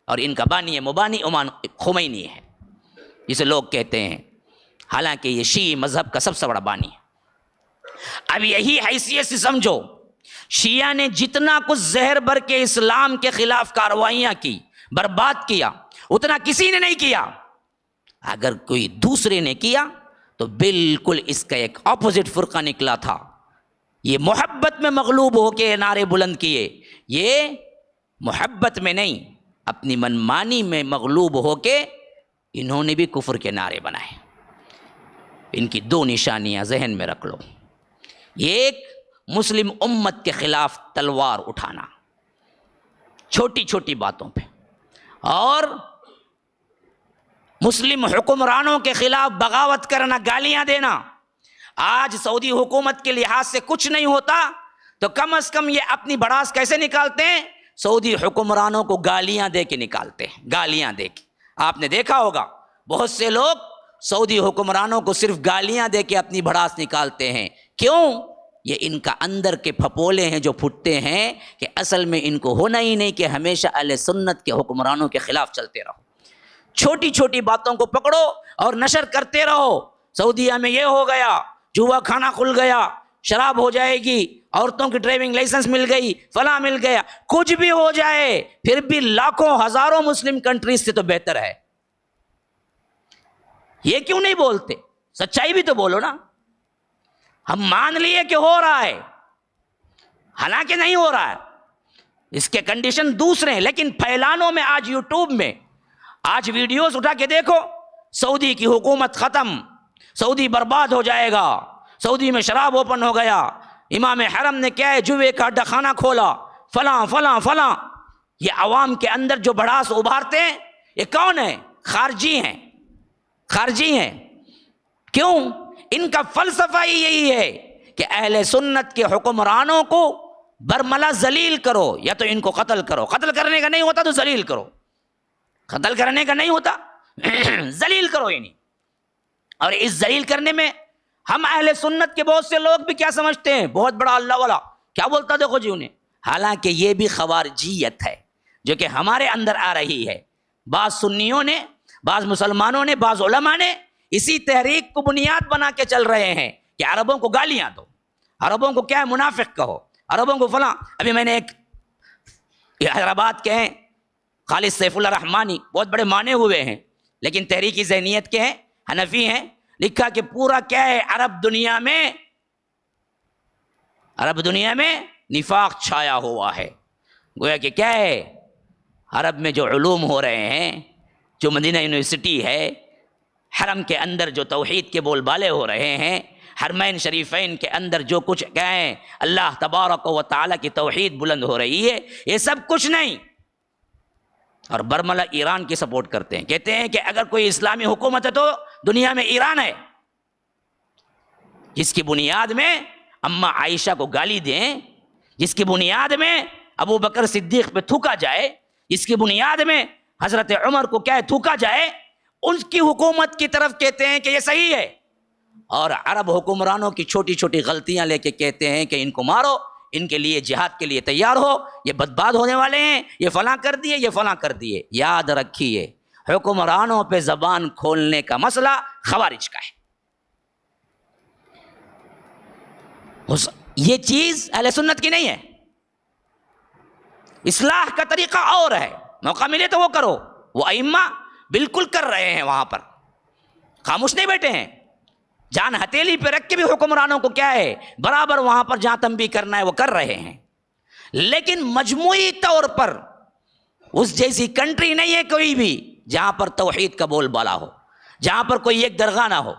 اور ان کا بانی مبانی امام خمینی ہے جسے لوگ کہتے ہیں، حالانکہ یہ شیعہ مذہب کا سب سے بڑا بانی ہے۔ اب یہی حیثیت سے سمجھو، شیعہ نے جتنا کچھ زہر بر کے اسلام کے خلاف کارروائیاں کی، برباد کیا، اتنا کسی نے نہیں کیا۔ اگر کوئی دوسرے نے کیا تو بالکل اس کا ایک اپوزٹ فرقہ نکلا تھا۔ یہ محبت میں مغلوب ہو کے نعرے بلند کیے، یہ محبت میں نہیں، اپنی منمانی میں مغلوب ہو کے انہوں نے بھی کفر کے نعرے بنائے۔ ان کی 2 نشانیاں ذہن میں رکھ لو، ایک مسلم امت کے خلاف تلوار اٹھانا چھوٹی چھوٹی باتوں پہ، اور مسلم حکمرانوں کے خلاف بغاوت کرنا، گالیاں دینا۔ آج سعودی حکومت کے لحاظ سے کچھ نہیں ہوتا تو کم از کم یہ اپنی بڑاس کیسے نکالتے ہیں؟ سعودی حکمرانوں کو گالیاں دے کے نکالتے ہیں، گالیاں دے کے۔ آپ نے دیکھا ہوگا بہت سے لوگ سعودی حکمرانوں کو صرف گالیاں دے کے اپنی بڑاس نکالتے ہیں۔ کیوں؟ یہ ان کا اندر کے پھپولے ہیں جو پھٹتے ہیں کہ اصل میں ان کو ہونا ہی نہیں کہ ہمیشہ اہل سنت کے حکمرانوں کے خلاف چلتے رہو، چھوٹی چھوٹی باتوں کو پکڑو اور نشر کرتے رہو۔ سعودیہ میں یہ ہو گیا، جوا کھانا کھل گیا، شراب ہو جائے گی، عورتوں کی ڈرائیونگ لائسنس مل گئی، فلاں مل گیا، کچھ بھی ہو جائے پھر بھی لاکھوں ہزاروں مسلم کنٹریز سے تو بہتر ہے۔ یہ کیوں نہیں بولتے؟ سچائی بھی تو بولو نا۔ ہم مان لیے کہ ہو رہا ہے، حالانکہ نہیں ہو رہا ہے، اس کے کنڈیشن دوسرے ہیں، لیکن پھیلانوں میں آج یوٹیوب میں آج ویڈیوز اٹھا کے دیکھو، سعودی کی حکومت ختم، سعودی برباد ہو جائے گا، سعودی میں شراب اوپن ہو گیا، امام حرم نے کیا ہے جوے کا اڈا خانہ کھولا، فلاں فلاں فلاں۔ یہ عوام کے اندر جو بڑاس ابھارتے ہیں یہ کون ہے؟ خارجی ہیں، خارجی ہیں۔ کیوں؟ ان کا فلسفہ ہی یہی ہے کہ اہل سنت کے حکمرانوں کو برملا ذلیل کرو، یا تو ان کو قتل کرو، قتل کرنے کا نہیں ہوتا تو ذلیل کرو، قتل کرنے کا نہیں ہوتا ذلیل کرو انہیں۔ اور اس ذلیل کرنے میں ہم اہل سنت کے بہت سے لوگ بھی کیا سمجھتے ہیں؟ بہت بڑا اللہ والا، کیا بولتا دیکھو جی انہیں، حالانکہ یہ بھی خوارجیت ہے جو کہ ہمارے اندر آ رہی ہے۔ بعض سنیوں نے، بعض مسلمانوں نے، بعض علماء نے اسی تحریک کو بنیاد بنا کے چل رہے ہیں کہ عربوں کو گالیاں دو، عربوں کو کیا ہے منافق کہو، عربوں کو فلاں۔ ابھی میں نے ایک حیدرآباد کے ہیں خالد سیف اللہ رحمانی، بہت بڑے مانے ہوئے ہیں لیکن تحریکی ذہنیت کے ہیں، حنفی ہیں، لکھا کہ پورا کیا ہے عرب دنیا میں نفاق چھایا ہوا ہے۔ گویا کہ کیا ہے، عرب میں جو علوم ہو رہے ہیں جو مدینہ یونیورسٹی ہے، حرم کے اندر جو توحید کے بول بالے ہو رہے ہیں، حرمین شریفین کے اندر جو کچھ کہیں اللہ تبارک و تعالیٰ کی توحید بلند ہو رہی ہے، یہ سب کچھ نہیں. اور برملا ایران کی سپورٹ کرتے ہیں، کہتے ہیں کہ اگر کوئی اسلامی حکومت ہے تو دنیا میں ایران ہے، جس کی بنیاد میں اماں عائشہ کو گالی دیں، جس کی بنیاد میں ابو بکر صدیق پہ تھوکا جائے، جس کی بنیاد میں حضرت عمر کو کیا تھوکا جائے، ان کی حکومت کی طرف کہتے ہیں کہ یہ صحیح ہے. اور عرب حکمرانوں کی چھوٹی چھوٹی غلطیاں لے کے کہتے ہیں کہ ان کو مارو، ان کے لیے جہاد کے لیے تیار ہو، یہ بدباد ہونے والے ہیں، یہ فلاں کر دیے، یہ فلاں کر دیے. یاد رکھیے حکمرانوں پہ زبان کھولنے کا مسئلہ خوارج کا ہے. یہ چیز اہل سنت کی نہیں ہے. اصلاح کا طریقہ اور ہے، موقع ملے تو وہ کرو. وہ ائمہ بالکل کر رہے ہیں، وہاں پر خاموش نہیں بیٹھے ہیں. جان ہتھیلی پہ رکھ کے بھی حکمرانوں کو کیا ہے برابر وہاں پر جہاں تنبیہ کرنا ہے وہ کر رہے ہیں. لیکن مجموعی طور پر اس جیسی کنٹری نہیں ہے کوئی بھی جہاں پر توحید کا بول بالا ہو، جہاں پر کوئی ایک درگاہ نہ ہو،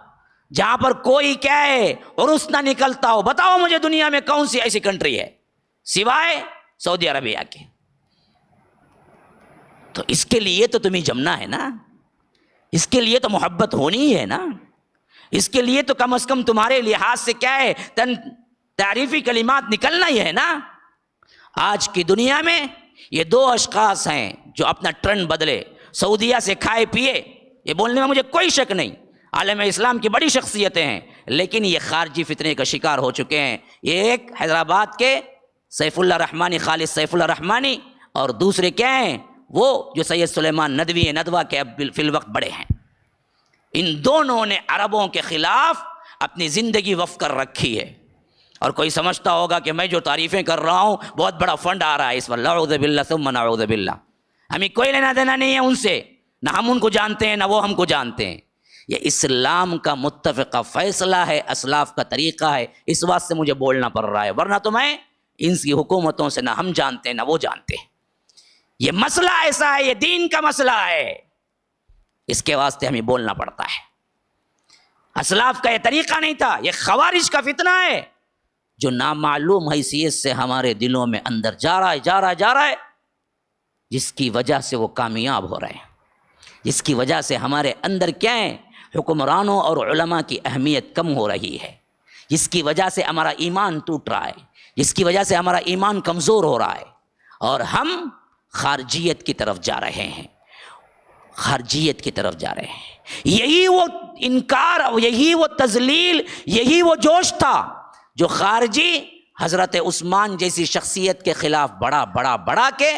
جہاں پر کوئی کیا ہے عرس نہ نکلتا ہو. بتاؤ مجھے دنیا میں کون سی ایسی کنٹری ہے سوائے سعودی عربیہ کے؟ تو اس کے لیے تو تمہیں جمنا ہے نا، اس کے لیے تو محبت ہونی ہے نا، اس کے لیے تو کم از کم تمہارے لحاظ سے کیا ہے تعریفی کلمات نکلنا ہی ہے نا. آج کی دنیا میں یہ دو اشخاص ہیں جو اپنا ٹرنڈ بدلے، سعودیہ سے کھائے پیے، یہ بولنے میں مجھے کوئی شک نہیں، عالم اسلام کی بڑی شخصیتیں ہیں، لیکن یہ خارجی فتنے کا شکار ہو چکے ہیں. یہ ایک حیدرآباد کے سیف اللہ رحمانی، خالد سیف اللہ رحمانی، اور دوسرے کیا ہیں وہ جو سید سلیمان ندوی ندوہ کے اب فی الوقت بڑے ہیں. ان دونوں نے عربوں کے خلاف اپنی زندگی وقف کر رکھی ہے. اور کوئی سمجھتا ہوگا کہ میں جو تعریفیں کر رہا ہوں بہت بڑا فنڈ آ رہا ہے اس پر، نعوذ باللہ ثم نعوذ باللہ. ہمیں کوئی لینا دینا نہیں ہے ان سے، نہ ہم ان کو جانتے ہیں نہ وہ ہم کو جانتے ہیں. یہ اسلام کا متفقہ فیصلہ ہے، اسلاف کا طریقہ ہے، اس بات سے مجھے بولنا پڑ رہا ہے، ورنہ تو میں ان کی حکومتوں سے نہ ہم جانتے ہیں نہ وہ جانتے ہیں. یہ مسئلہ ایسا ہے، یہ دین کا مسئلہ ہے، اس کے واسطے ہمیں بولنا پڑتا ہے. اسلاف کا یہ طریقہ نہیں تھا، یہ خوارج کا فتنہ ہے جو نامعلوم حیثیت سے ہمارے دلوں میں اندر جا رہا ہے، جس کی وجہ سے وہ کامیاب ہو رہے ہیں، جس کی وجہ سے ہمارے اندر کیا ہے حکمرانوں اور علماء کی اہمیت کم ہو رہی ہے، جس کی وجہ سے ہمارا ایمان ٹوٹ رہا ہے، جس کی وجہ سے ہمارا ایمان کمزور ہو رہا ہے، اور ہم خارجیت کی طرف جا رہے ہیں، خارجیت کی طرف جا رہے ہیں. یہی وہ انکار، یہی وہ تذلیل، یہی وہ جوش تھا جو خارجی حضرت عثمان جیسی شخصیت کے خلاف بڑا کے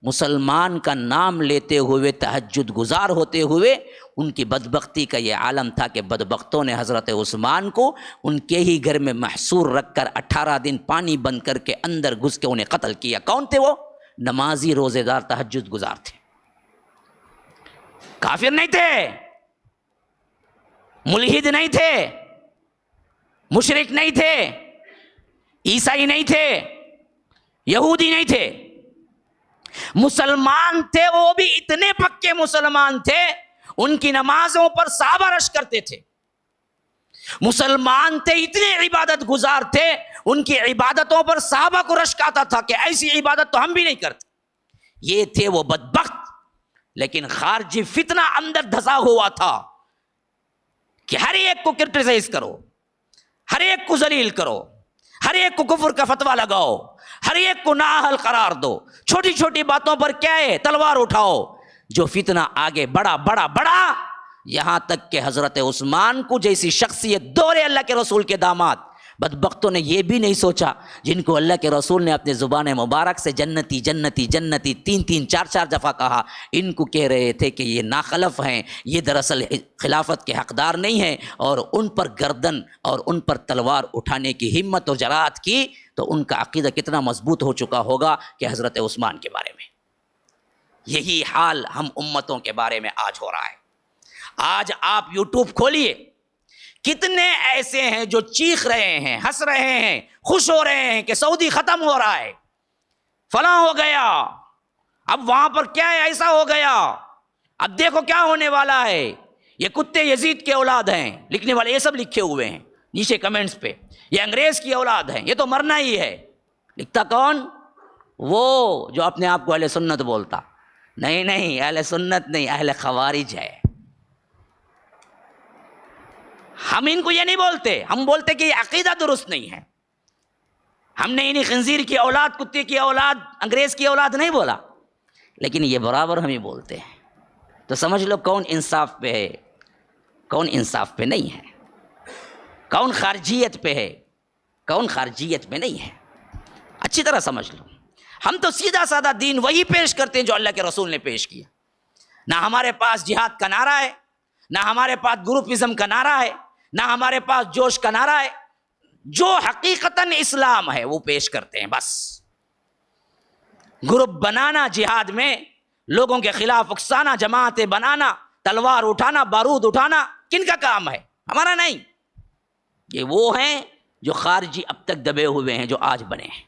مسلمان کا نام لیتے ہوئے تہجد گزار ہوتے ہوئے ان کی بدبختی کا یہ عالم تھا کہ بدبختوں نے حضرت عثمان کو ان کے ہی گھر میں محصور رکھ کر 18 دن پانی بند کر کے اندر گھس کے انہیں قتل کیا. کون تھے وہ؟ نمازی، روزے دار، تہجد گزار تھے، کافر نہیں تھے، ملحد نہیں تھے، مشرک نہیں تھے، عیسائی نہیں تھے، یہودی نہیں تھے، مسلمان تھے. وہ بھی اتنے پکے مسلمان تھے ان کی نمازوں پر صحابہ رش کرتے تھے. مسلمان تھے، اتنے عبادت گزار تھے، ان کی عبادتوں پر صحابہ کو رشک آتا تھا کہ ایسی عبادت تو ہم بھی نہیں کرتے. یہ تھے وہ بدبخت. لیکن خارجی فتنہ اندر دھسا ہوا تھا کہ ہر ایک کو کرٹیسائز کرو، ہر ایک کو ذلیل کرو، ہر ایک کو کفر کا فتویٰ لگاؤ، ہر ایک کو نااہل قرار دو، چھوٹی چھوٹی باتوں پر کیا ہے تلوار اٹھاؤ. جو فتنہ آگے بڑا یہاں تک کہ حضرت عثمان کو جیسی شخصیت، دور اللہ کے رسول کے داماد، بدبختوں نے یہ بھی نہیں سوچا، جن کو اللہ کے رسول نے اپنے زبان مبارک سے جنتی جنتی جنتی 3 4 دفعہ کہا، ان کو کہہ رہے تھے کہ یہ ناخلف ہیں، یہ دراصل خلافت کے حقدار نہیں ہیں، اور ان پر گردن اور ان پر تلوار اٹھانے کی ہمت اور جرأت کی، تو ان کا عقیدہ کتنا مضبوط ہو چکا ہوگا کہ حضرت عثمان کے بارے میں. یہی حال ہم امتوں کے بارے میں آج ہو رہا ہے. آج آپ یوٹیوب کھولیے، کتنے ایسے ہیں جو چیخ رہے ہیں، ہنس رہے ہیں، خوش ہو رہے ہیں کہ سعودی ختم ہو رہا ہے، فلاں ہو گیا، اب وہاں پر کیا ہے ایسا ہو گیا، اب دیکھو کیا ہونے والا ہے، یہ کتے یزید کے اولاد ہیں، لکھنے والے یہ سب لکھے ہوئے ہیں نیچے کمنٹس پہ، یہ انگریز کی اولاد ہیں، یہ تو مرنا ہی ہے۔ لکھتا کون؟ وہ جو اپنے آپ کو اہل سنت بولتا۔ نہیں، اہل سنت نہیں، اہل خوارج ہے۔ ہم ان کو یہ نہیں بولتے، ہم بولتے کہ یہ عقیدہ درست نہیں ہے۔ ہم نے انہیں خنزیر کی اولاد، کتے کی اولاد، انگریز کی اولاد نہیں بولا، لیکن یہ برابر ہم ہی بولتے ہیں۔ تو سمجھ لو کون انصاف پہ ہے، کون انصاف پہ نہیں ہے، کون خارجیت پہ ہے، کون خارجیت پہ نہیں ہے۔ اچھی طرح سمجھ لو، ہم تو سیدھا سادہ دین وہی پیش کرتے ہیں جو اللہ کے رسول نے پیش کیا۔ نہ ہمارے پاس جہاد کا نعرہ ہے، نہ ہمارے پاس گروپزم کا نعرہ ہے، نہ ہمارے پاس جوش کا نعرہ ہے۔ جو حقیقتاً اسلام ہے وہ پیش کرتے ہیں بس۔ گروپ بنانا جہاد میں، لوگوں کے خلاف اکسانا، جماعتیں بنانا، تلوار اٹھانا، بارود اٹھانا، کن کا کام ہے؟ ہمارا نہیں۔ یہ وہ ہیں جو خارجی اب تک دبے ہوئے ہیں، جو آج بنے ہیں۔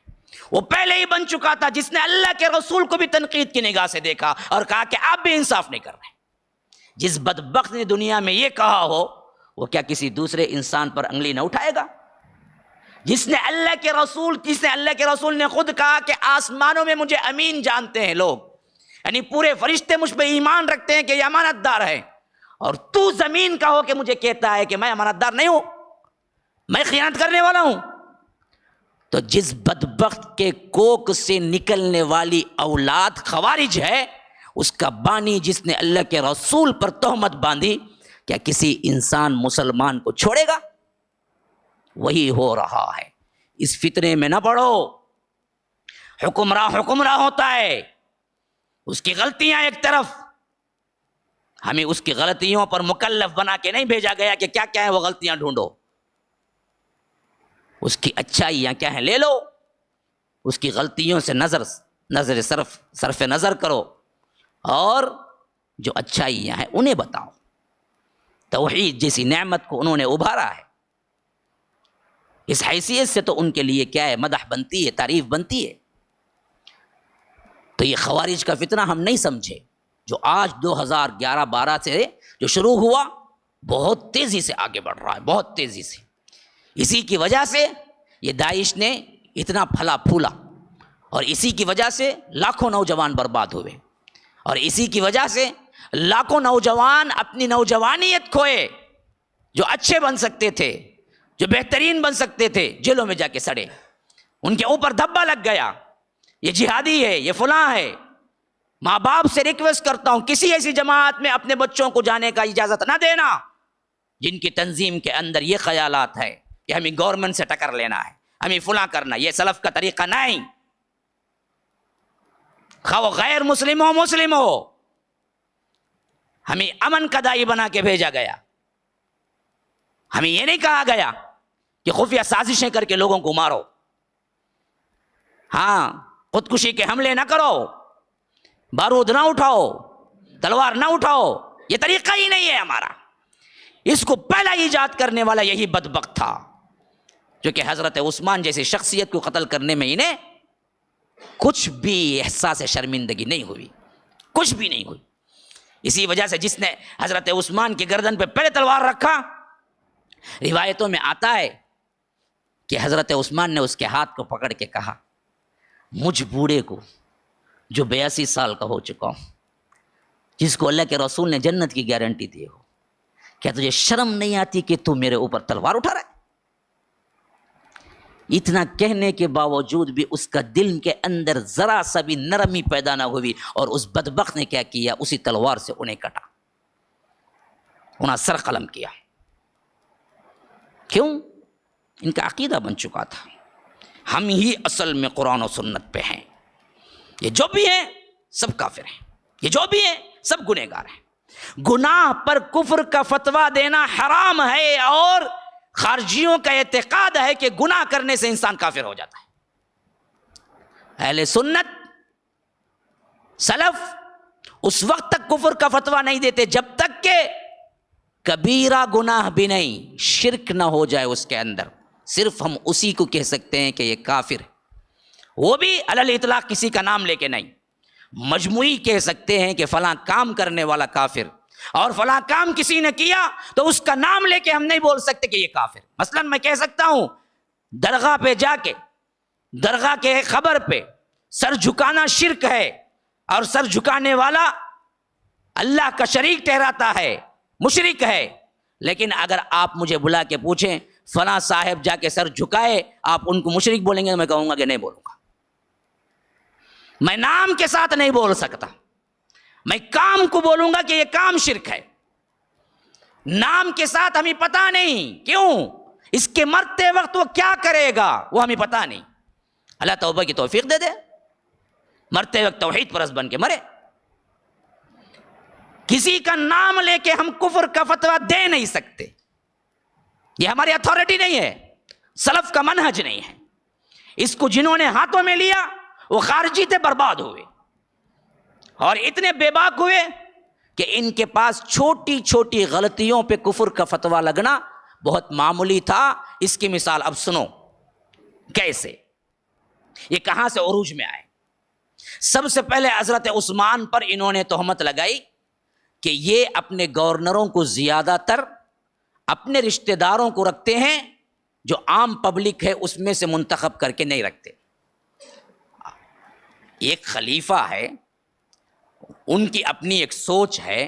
وہ پہلے ہی بن چکا تھا جس نے اللہ کے رسول کو بھی تنقید کی نگاہ سے دیکھا اور کہا کہ آپ بھی انصاف نہیں کر رہے۔ جس بدبخت نے دنیا میں یہ کہا ہو، وہ کیا کسی دوسرے انسان پر انگلی نہ اٹھائے گا؟ جس نے اللہ کے رسول نے خود کہا کہ آسمانوں میں مجھے امین جانتے ہیں لوگ، یعنی پورے فرشتے مجھ پہ ایمان رکھتے ہیں کہ یہ امانت دار ہے، اور تو زمین کا ہو کہ مجھے کہتا ہے کہ میں امانت دار نہیں ہوں، میں خیانت کرنے والا ہوں۔ تو جس بدبخت کے کوک سے نکلنے والی اولاد خوارج ہے، اس کا بانی جس نے اللہ کے رسول پر تہمت باندھی، کیا کسی انسان مسلمان کو چھوڑے گا؟ وہی ہو رہا ہے۔ اس فتنے میں نہ پڑو۔ حکمراں ہوتا ہے، اس کی غلطیاں ایک طرف، ہمیں اس کی غلطیوں پر مکلف بنا کے نہیں بھیجا گیا کہ کیا کیا ہے وہ غلطیاں ڈھونڈو۔ اس کی اچھائیاں کیا ہیں لے لو، اس کی غلطیوں سے صرف نظر کرو، اور جو اچھائیاں ہیں انہیں بتاؤ۔ توحید جیسی نعمت کو انہوں نے ابھارا ہے، اس حیثیت سے تو ان کے لیے کیا ہے، مدح بنتی ہے، تعریف بنتی ہے۔ تو یہ خوارج کا فتنہ ہم نہیں سمجھے، جو آج 2011-12 سے جو شروع ہوا، بہت تیزی سے آگے بڑھ رہا ہے، بہت تیزی سے۔ اسی کی وجہ سے یہ داعش نے اتنا پھلا پھولا، اور اسی کی وجہ سے لاکھوں نوجوان برباد ہوئے، اور اسی کی وجہ سے لاکھوں نوجوان اپنی نوجوانیت کھوئے، جو اچھے بن سکتے تھے، جو بہترین بن سکتے تھے، جیلوں میں جا کے سڑے۔ ان کے اوپر دھبا لگ گیا، یہ جہادی ہے، یہ فلاں ہے۔ ماں باپ سے ریکویسٹ کرتا ہوں، کسی ایسی جماعت میں اپنے بچوں کو جانے کا اجازت نہ دینا جن کی تنظیم کے اندر یہ خیالات ہے کہ ہمیں گورنمنٹ سے ٹکر لینا ہے، ہمیں فلاں کرنا۔ یہ سلف کا طریقہ نہیں۔ خواہ وہ غیر مسلم ہو مسلم ہو، ہمیں امن کا داعی بنا کے بھیجا گیا۔ ہمیں یہ نہیں کہا گیا کہ خفیہ سازشیں کر کے لوگوں کو مارو، ہاں خودکشی کے حملے نہ کرو، بارود نہ اٹھاؤ، تلوار نہ اٹھاؤ۔ یہ طریقہ ہی نہیں ہے ہمارا۔ اس کو پہلا ایجاد کرنے والا یہی بدبخت تھا، جو کہ حضرت عثمان جیسی شخصیت کو قتل کرنے میں انہیں کچھ بھی احساس شرمندگی نہیں ہوئی، کچھ بھی نہیں ہوئی۔ اسی وجہ سے جس نے حضرت عثمان کی گردن پہ پہلے تلوار رکھا، روایتوں میں آتا ہے کہ حضرت عثمان نے اس کے ہاتھ کو پکڑ کے کہا، مجھ بوڑھے کو جو 82 سال کا ہو چکا ہوں، جس کو اللہ کے رسول نے جنت کی گارنٹی دی ہو، کیا تجھے شرم نہیں آتی کہ تو میرے اوپر تلوار اٹھا رہا ہے؟ اتنا کہنے کے باوجود بھی اس کا دل کے اندر ذرا سا بھی نرمی پیدا نہ ہوئی، اور اس بدبخت نے کیا کیا، اسی تلوار سے انہیں کٹا، انہیں سر قلم کیا۔ کیوں؟ ان کا عقیدہ بن چکا تھا، ہم ہی اصل میں قرآن و سنت پہ ہیں، یہ جو بھی ہیں سب کافر ہیں، یہ جو بھی ہیں سب گنہگار ہیں۔ گناہ پر کفر کا فتویٰ دینا حرام ہے، اور خارجیوں کا اعتقاد ہے کہ گناہ کرنے سے انسان کافر ہو جاتا ہے۔ اہل سنت سلف اس وقت تک کفر کا فتویٰ نہیں دیتے جب تک کہ کبیرہ گناہ بھی نہیں، شرک نہ ہو جائے اس کے اندر، صرف ہم اسی کو کہہ سکتے ہیں کہ یہ کافر ہے، وہ بھی علی الاطلاق کسی کا نام لے کے نہیں۔ مجموعی کہہ سکتے ہیں کہ فلاں کام کرنے والا کافر، اور فلاں کام کسی نے کیا تو اس کا نام لے کے ہم نہیں بول سکتے کہ یہ کافر۔ مثلا میں کہہ سکتا ہوں درگاہ پہ جا کے، درگاہ کے خبر پہ سر جھکانا شرک ہے، اور سر جھکانے والا اللہ کا شریک ٹھہراتا ہے، مشرک ہے۔ لیکن اگر آپ مجھے بلا کے پوچھیں فلاں صاحب جا کے سر جھکائے، آپ ان کو مشرک بولیں گے؟ میں کہوں گا کہ نہیں بولوں گا، میں نام کے ساتھ نہیں بول سکتا، میں کام کو بولوں گا کہ یہ کام شرک ہے۔ نام کے ساتھ ہمیں پتہ نہیں، کیوں؟ اس کے مرتے وقت وہ کیا کرے گا وہ ہمیں پتہ نہیں۔ اللہ توبہ کی توفیق دے دے، مرتے وقت توحید پرست بن کے مرے۔ کسی کا نام لے کے ہم کفر کا فتویٰ دے نہیں سکتے، یہ ہماری اتھارٹی نہیں ہے، سلف کا منہج نہیں ہے۔ اس کو جنہوں نے ہاتھوں میں لیا وہ خارجی تھے، برباد ہوئے، اور اتنے بے باک ہوئے کہ ان کے پاس چھوٹی چھوٹی غلطیوں پہ کفر کا فتویٰ لگنا بہت معمولی تھا۔ اس کی مثال اب سنو کیسے، یہ کہاں سے عروج میں آئے۔ سب سے پہلے حضرت عثمان پر انہوں نے تہمت لگائی کہ یہ اپنے گورنروں کو زیادہ تر اپنے رشتہ داروں کو رکھتے ہیں، جو عام پبلک ہے اس میں سے منتخب کر کے نہیں رکھتے۔ ایک خلیفہ ہے، ان کی اپنی ایک سوچ ہے،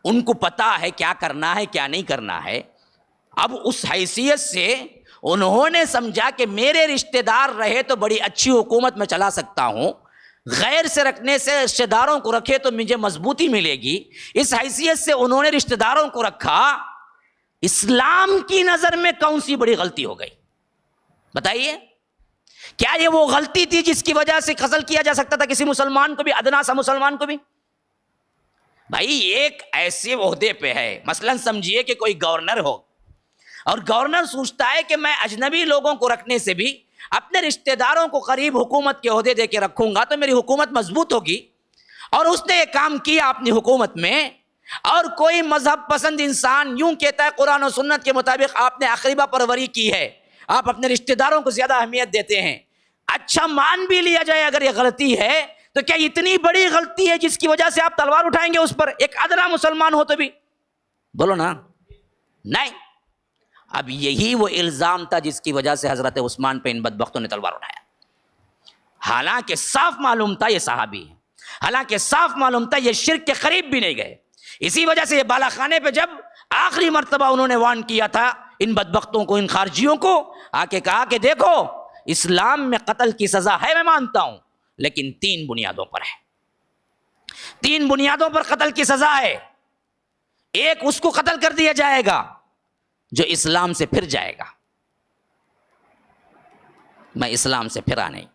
ان کو پتا ہے کیا کرنا ہے کیا نہیں کرنا ہے۔ اب اس حیثیت سے انہوں نے سمجھا کہ میرے رشتہ دار رہے تو بڑی اچھی حکومت میں چلا سکتا ہوں، غیر سے رکھنے سے رشتہ داروں کو رکھے تو مجھے مضبوطی ملے گی۔ اس حیثیت سے انہوں نے رشتہ داروں کو رکھا۔ اسلام کی نظر میں کون سی بڑی غلطی ہو گئی بتائیے؟ کیا یہ وہ غلطی تھی جس کی وجہ سے قتل کیا جا سکتا تھا کسی مسلمان کو بھی، ادنا سا مسلمان کو بھی؟ بھائی ایک ایسے عہدے پہ ہے، مثلا سمجھیے کہ کوئی گورنر ہو، اور گورنر سوچتا ہے کہ میں اجنبی لوگوں کو رکھنے سے بھی اپنے رشتہ داروں کو قریب حکومت کے عہدے دے کے رکھوں گا تو میری حکومت مضبوط ہوگی، اور اس نے یہ کام کیا اپنی حکومت میں۔ اور کوئی مذہب پسند انسان یوں کہتا ہے قرآن و سنت کے مطابق آپ نے اقربا پروری کی ہے، آپ اپنے رشتہ داروں کو زیادہ اہمیت دیتے ہیں۔ اچھا مان بھی لیا جائے اگر یہ غلطی ہے تو کیا اتنی بڑی غلطی ہے جس کی وجہ سے آپ تلوار اٹھائیں گے اس پر، ایک ادنا مسلمان ہو تو بھی؟ بولو نا، نہیں۔ اب یہی وہ الزام تھا جس کی وجہ سے حضرت عثمان پہ ان بدبختوں نے تلوار اٹھایا، حالانکہ صاف معلوم تھا یہ صحابی ہے، حالانکہ صاف معلوم تھا یہ شرک کے قریب بھی نہیں گئے۔ اسی وجہ سے یہ بالا خانے پہ جب آخری مرتبہ انہوں نے وارن کیا تھا ان بدبختوں کو، ان خارجیوں کو، آ کے کہا کہ دیکھو اسلام میں قتل کی سزا ہے، میں مانتا ہوں، لیکن 3 بنیادوں پر ہے، 3 بنیادوں پر قتل کی سزا ہے۔ ایک، اس کو قتل کر دیا جائے گا جو اسلام سے پھر جائے گا۔ میں اسلام سے پھرا نہیں،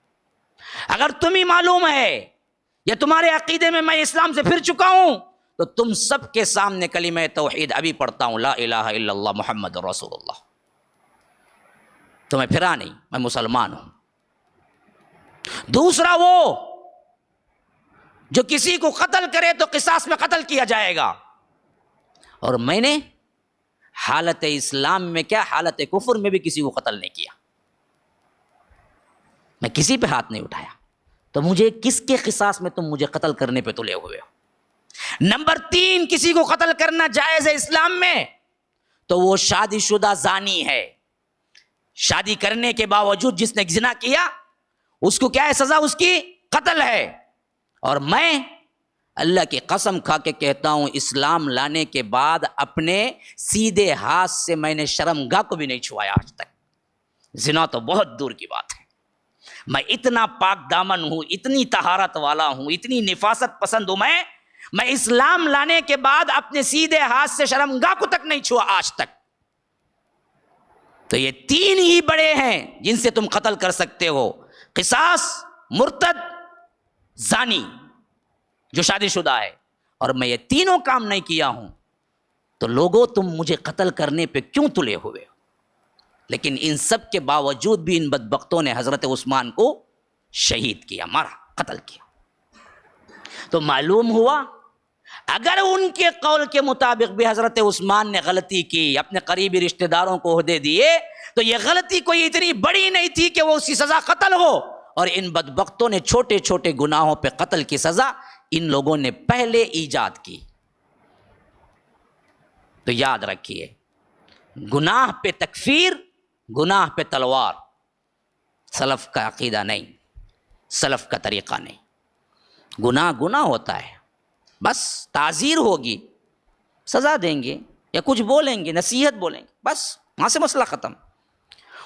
اگر تمہیں معلوم ہے یا تمہارے عقیدے میں میں اسلام سے پھر چکا ہوں تو تم سب کے سامنے کلمہ توحید ابھی پڑھتا ہوں، لا الہ الا اللہ محمد رسول اللہ، تو میں پھرا نہیں، میں مسلمان ہوں۔ دوسرا، وہ جو کسی کو قتل کرے تو قصاص میں قتل کیا جائے گا، اور میں نے حالت اسلام میں کیا حالت کفر میں بھی کسی کو قتل نہیں کیا، میں کسی پہ ہاتھ نہیں اٹھایا، تو مجھے کس کے قصاص میں تم مجھے قتل کرنے پہ تلے ہوئے ہو؟ نمبر 3، کسی کو قتل کرنا جائز ہے اسلام میں تو وہ شادی شدہ زانی ہے، شادی کرنے کے باوجود جس نے زنا کیا اس کو کیا ہے سزا؟ اس کی قتل ہے۔ اور میں اللہ کی قسم کھا کے کہتا ہوں اسلام لانے کے بعد اپنے سیدھے ہاتھ سے میں نے شرمگاہ کو بھی نہیں چھوایا آج تک، زنا تو بہت دور کی بات ہے۔ میں اتنا پاک دامن ہوں، اتنی طہارت والا ہوں، اتنی نفاست پسند ہوں، میں اسلام لانے کے بعد اپنے سیدھے ہاتھ سے شرمگاہ کو تک نہیں چھوا آج تک۔ تو یہ 3 ہی بڑے ہیں جن سے تم قتل کر سکتے ہو، قصاص، مرتد، زانی جو شادی شدہ ہے، اور میں یہ تینوں کام نہیں کیا ہوں تو لوگوں تم مجھے قتل کرنے پہ کیوں تلے ہوئے ہو؟ لیکن ان سب کے باوجود بھی ان بدبختوں نے حضرت عثمان کو شہید کیا، مارا، قتل کیا۔ تو معلوم ہوا اگر ان کے قول کے مطابق بھی حضرت عثمان نے غلطی کی، اپنے قریبی رشتہ داروں کو عہدے دیے، تو یہ غلطی کوئی اتنی بڑی نہیں تھی کہ وہ اس کی سزا قتل ہو، اور ان بدبختوں نے چھوٹے چھوٹے گناہوں پہ قتل کی سزا ان لوگوں نے پہلے ایجاد کی. تو یاد رکھیے، گناہ پہ تکفیر، گناہ پہ تلوار سلف کا عقیدہ نہیں، سلف کا طریقہ نہیں. گناہ گناہ ہوتا ہے، بس تعزیر ہوگی، سزا دیں گے یا کچھ بولیں گے، نصیحت بولیں گے، بس وہاں سے مسئلہ ختم.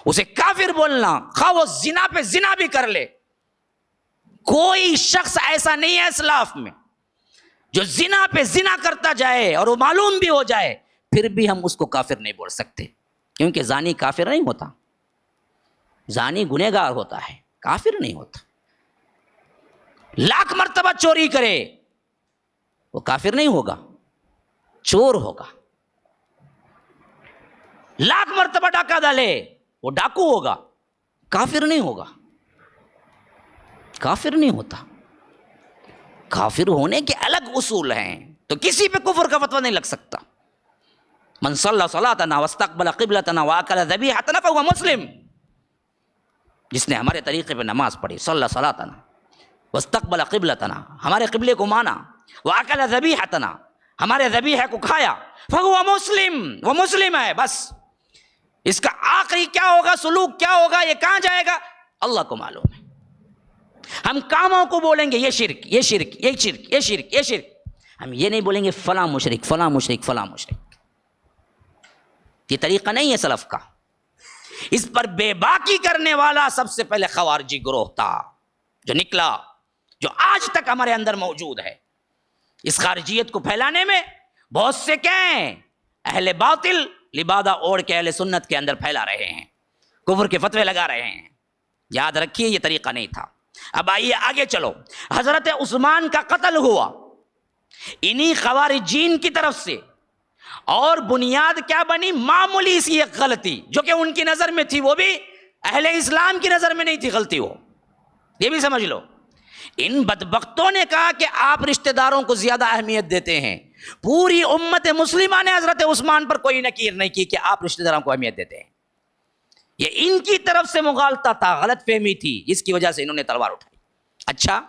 اسے کافر بولنا، خواہ وہ زنا پہ زنا بھی کر لے. کوئی شخص ایسا نہیں ہے اسلاف میں جو زنا پہ زنا کرتا جائے اور وہ معلوم بھی ہو جائے پھر بھی ہم اس کو کافر نہیں بول سکتے، کیونکہ زانی کافر نہیں ہوتا، زانی گنہگار ہوتا ہے، کافر نہیں ہوتا. لاکھ مرتبہ چوری کرے وہ کافر نہیں ہوگا، چور ہوگا. لاکھ مرتبہ ڈاکہ ڈالے وہ ڈاکو ہوگا، کافر نہیں ہوگا، کافر نہیں ہوتا. کافر ہونے کے الگ اصول ہیں، تو کسی پہ کفر کا فتویٰ نہیں لگ سکتا. من صلی صلاتنا واستقبل قبلتنا واکل ذبیحتنا فہو مسلم. جس نے ہمارے طریقے پہ نماز پڑھی، صلی صلاتنا واستقبل قبلتنا، ہمارے قبلے کو مانا، واکل ذبیحتنا، ہمارے ذبیحہ کو کھایا، فہو مسلم، وہ مسلم ہے. بس اس کا آخری کیا ہوگا، سلوک کیا ہوگا، یہ کہاں جائے گا، اللہ کو معلوم ہے. ہم کاموں کو بولیں گے یہ شرک، یہ شرک، یہ شرک، یہ شرک، یہ شرک. ہم یہ نہیں بولیں گے فلاں مشرک، فلاں مشرک، فلاں مشرک. یہ طریقہ نہیں ہے سلف کا. اس پر بے باکی کرنے والا سب سے پہلے خوارجی گروہ تھا جو نکلا، جو آج تک ہمارے اندر موجود ہے. اس خارجیت کو پھیلانے میں بہت سے کیا ہیں، اہل باطل لبادہ اوڑھ کے اہل سنت کے اندر پھیلا رہے ہیں، کفر کے فتوے لگا رہے ہیں. یاد رکھیے یہ طریقہ نہیں تھا. اب آئیے آگے چلو. حضرت عثمان کا قتل ہوا انہی خوارجین کی طرف سے، اور بنیاد کیا بنی، معمولی سی ایک غلطی جو کہ ان کی نظر میں تھی، وہ بھی اہل اسلام کی نظر میں نہیں تھی غلطی. وہ یہ بھی سمجھ لو، ان بدبختوں نے کہا کہ آپ رشتہ داروں کو زیادہ اہمیت دیتے ہیں. پوری امت مسلمہ نے حضرت عثمان پر کوئی نکیر نہیں کی کہ آپ رشتہ داروں کو اہمیت دیتے ہیں. یہ ان کی طرف سے مغالطہ تھا، غلط فہمی تھی، جس کی وجہ سے انہوں نے تلوار اٹھائی. اچھا،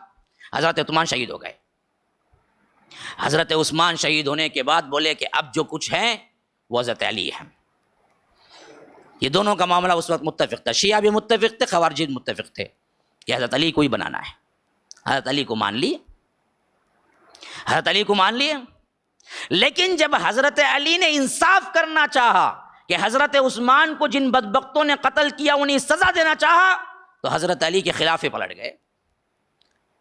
حضرت عثمان شہید ہو گئے. حضرت عثمان شہید ہونے کے بعد بولے کہ اب جو کچھ ہے وہ حضرت علی ہے. یہ دونوں کا معاملہ اس وقت متفق تھا، شیعہ بھی متفق تھے، خوارجی متفق تھے کہ حضرت علی کو ہی بنانا ہے. حضرت علی کو مان لیے، حضرت علی کو مان لیے. لیکن جب حضرت علی نے انصاف کرنا چاہا کہ حضرت عثمان کو جن بدبختوں نے قتل کیا انہیں سزا دینا چاہا تو حضرت علی کے خلاف پلٹ گئے.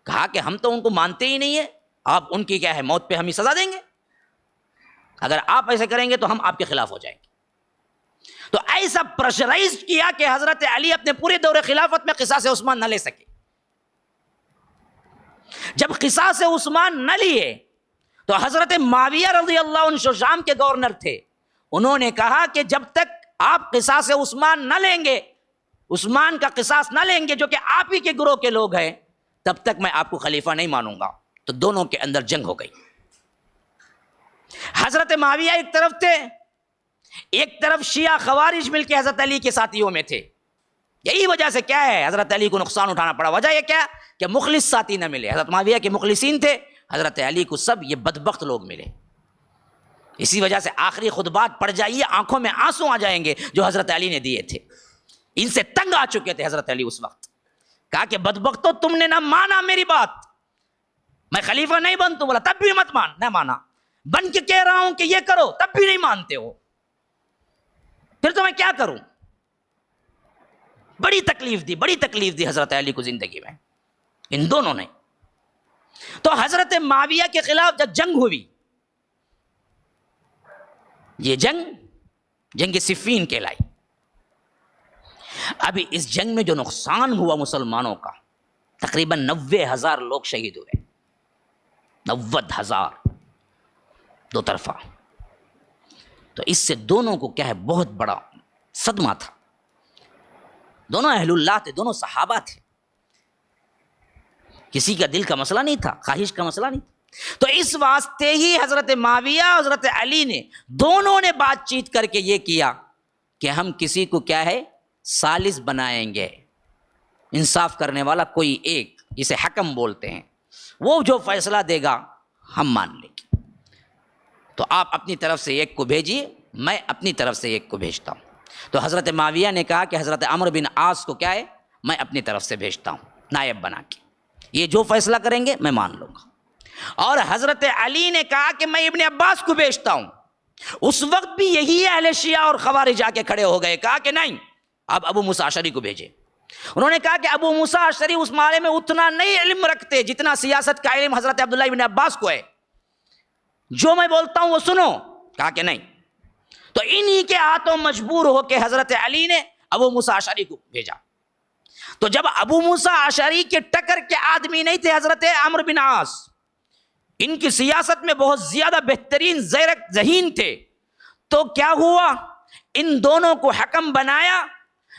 کہا کہ ہم تو ان کو مانتے ہی نہیں ہیں، آپ ان کی کیا ہے، موت پہ ہم ہی سزا دیں گے، اگر آپ ایسے کریں گے تو ہم آپ کے خلاف ہو جائیں گے. تو ایسا پریشرائز کیا کہ حضرت علی اپنے پورے دور خلافت میں قصاص عثمان نہ لے سکے. جب قصاص عثمان نہ لیے تو حضرت معاویہ رضی اللہ عنہ جو شام کے گورنر تھے، انہوں نے کہا کہ جب تک آپ قصاص عثمان نہ لیں گے، عثمان کا قصاص نہ لیں گے جو کہ آپ ہی کے گروہ کے لوگ ہیں، تب تک میں آپ کو خلیفہ نہیں مانوں گا. تو دونوں کے اندر جنگ ہو گئی. حضرت معاویہ ایک طرف تھے، ایک طرف شیعہ خوارج مل کے حضرت علی کے ساتھیوں میں تھے. یہی وجہ سے کیا ہے حضرت علی کو نقصان اٹھانا پڑا. وجہ یہ کیا کہ مخلص ساتھی نہ ملے. حضرت معاویہ کے مخلصین تھے، حضرت علی کو سب یہ بدبخت لوگ ملے. اسی وجہ سے آخری خطبات پڑ جائیے، آنکھوں میں آنسو آ جائیں گے جو حضرت علی نے دیے تھے. ان سے تنگ آ چکے تھے حضرت علی اس وقت. کہا کہ بدبختو تم نے نہ مانا میری بات، میں خلیفہ نہیں بن، تو بولا تب بھی مت مان، نہ مانا. بن کے کہہ رہا ہوں کہ یہ کرو، تب بھی نہیں مانتے ہو، پھر تو میں کیا کروں. بڑی تکلیف دی، بڑی تکلیف دی حضرت علی کو زندگی میں ان دونوں نے. تو حضرت معاویہ کے خلاف جب جنگ ہوئی، یہ جنگ صفین کہلائی. ابھی اس جنگ میں جو نقصان ہوا مسلمانوں کا، تقریباً 90,000 لوگ شہید ہوئے. 90,000 دو طرفہ. تو اس سے دونوں کو کیا ہے بہت بڑا صدمہ تھا. دونوں اہل اللہ تھے، دونوں صحابہ تھے، کسی کا دل کا مسئلہ نہیں تھا، خواہش کا مسئلہ نہیں تھا. تو اس واسطے ہی حضرت معاویہ اور حضرت علی نے دونوں نے بات چیت کر کے یہ کیا کہ ہم کسی کو کیا ہے ثالث بنائیں گے. انصاف کرنے والا کوئی ایک، جسے حکم بولتے ہیں، وہ جو فیصلہ دے گا ہم مان لیں گے۔ تو آپ اپنی طرف سے ایک کو بھیجیے، میں اپنی طرف سے ایک کو بھیجتا ہوں۔ تو حضرت معاویہ نے کہا کہ حضرت عمرو بن عاص کو کیا ہے، میں اپنی طرف سے بھیجتا ہوں نائب بنا کے، یہ جو فیصلہ کریں گے میں مان لوں گا۔ اور حضرت علی نے کہا کہ میں ابن عباس کو بھیجتا ہوں۔ اس وقت بھی یہی اہل شیعہ اور خوارج آ کے کھڑے ہو گئے، کہا کہ نہیں، آپ ابو موسیٰ اشعری کو بھیجیں۔ انہوں نے کہا کہ ابو موسیٰ اشعری اس بارے میں اتنا نہیں علم رکھتے جتنا سیاست کا علم حضرت عبداللہ ابن عباس کو ہے، جو میں بولتا ہوں وہ سنو۔ کہا کہ نہیں۔ تو انہی کے ہاتھوں مجبور ہو کے حضرت علی نے ابو موسیٰ اشعری کو بھیجا۔ تو جب ابو موسیٰ اشعری کے ٹکر کے آدمی نہیں تھے حضرت عمرو بن عاص، ان کی سیاست میں بہت زیادہ بہترین ذہین تھے، تو کیا ہوا، ان دونوں کو حکم بنایا،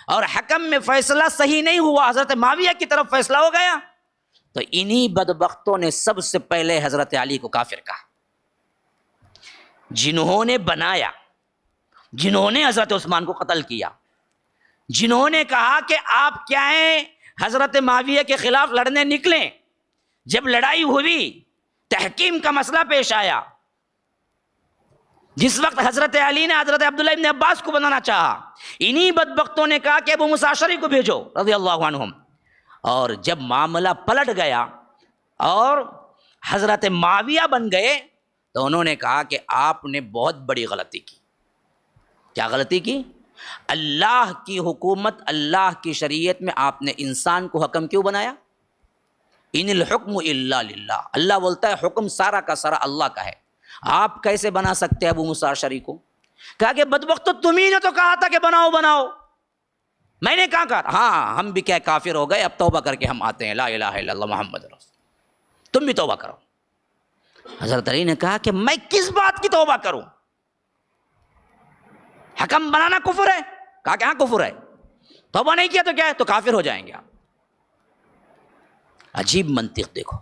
اور حکم میں فیصلہ صحیح نہیں ہوا، حضرت معاویہ کی طرف فیصلہ ہو گیا۔ تو انہی بدبختوں نے سب سے پہلے حضرت علی کو کافر کہا، جنہوں نے بنایا، جنہوں نے حضرت عثمان کو قتل کیا، جنہوں نے کہا کہ آپ کیا ہیں حضرت معاویہ کے خلاف لڑنے نکلیں۔ جب لڑائی ہوئی، تحکیم کا مسئلہ پیش آیا، جس وقت حضرت علی نے حضرت عبداللہ ابن عباس کو بنانا چاہا، انہی بدبختوں نے کہا کہ ابو موسیٰ اشعری کو بھیجو رضی اللہ عنہم۔ اور جب معاملہ پلٹ گیا اور حضرت معاویہ بن گئے، تو انہوں نے کہا کہ آپ نے بہت بڑی غلطی کی۔ کیا غلطی کی؟ اللہ کی حکومت، اللہ کی شریعت میں آپ نے انسان کو حکم کیوں بنایا؟ ان الحکم الا للہ، اللہ بولتا ہے حکم سارا کا سارا اللہ کا ہے، آپ کیسے بنا سکتے ابو موسیٰ اشعری کو؟ کہا کہ بدبختو، تمہیں نے تو کہا تھا کہ بناؤ بناؤ، میں نے کہا ہاں ہم بھی کیا کافر ہو گئے، اب توبہ کر کے ہم آتے ہیں، لا الہ الا اللہ محمد رسول، تم بھی توبہ کرو۔ حضرت علی نے کہا کہ میں کس بات کی توبہ کروں؟ حکم بنانا کفر ہے؟ کہا کہ ہاں کفر ہے، توبہ نہیں کیا تو کیا ہے، تو کافر ہو جائیں گے آپ۔ عجیب منطق دیکھو،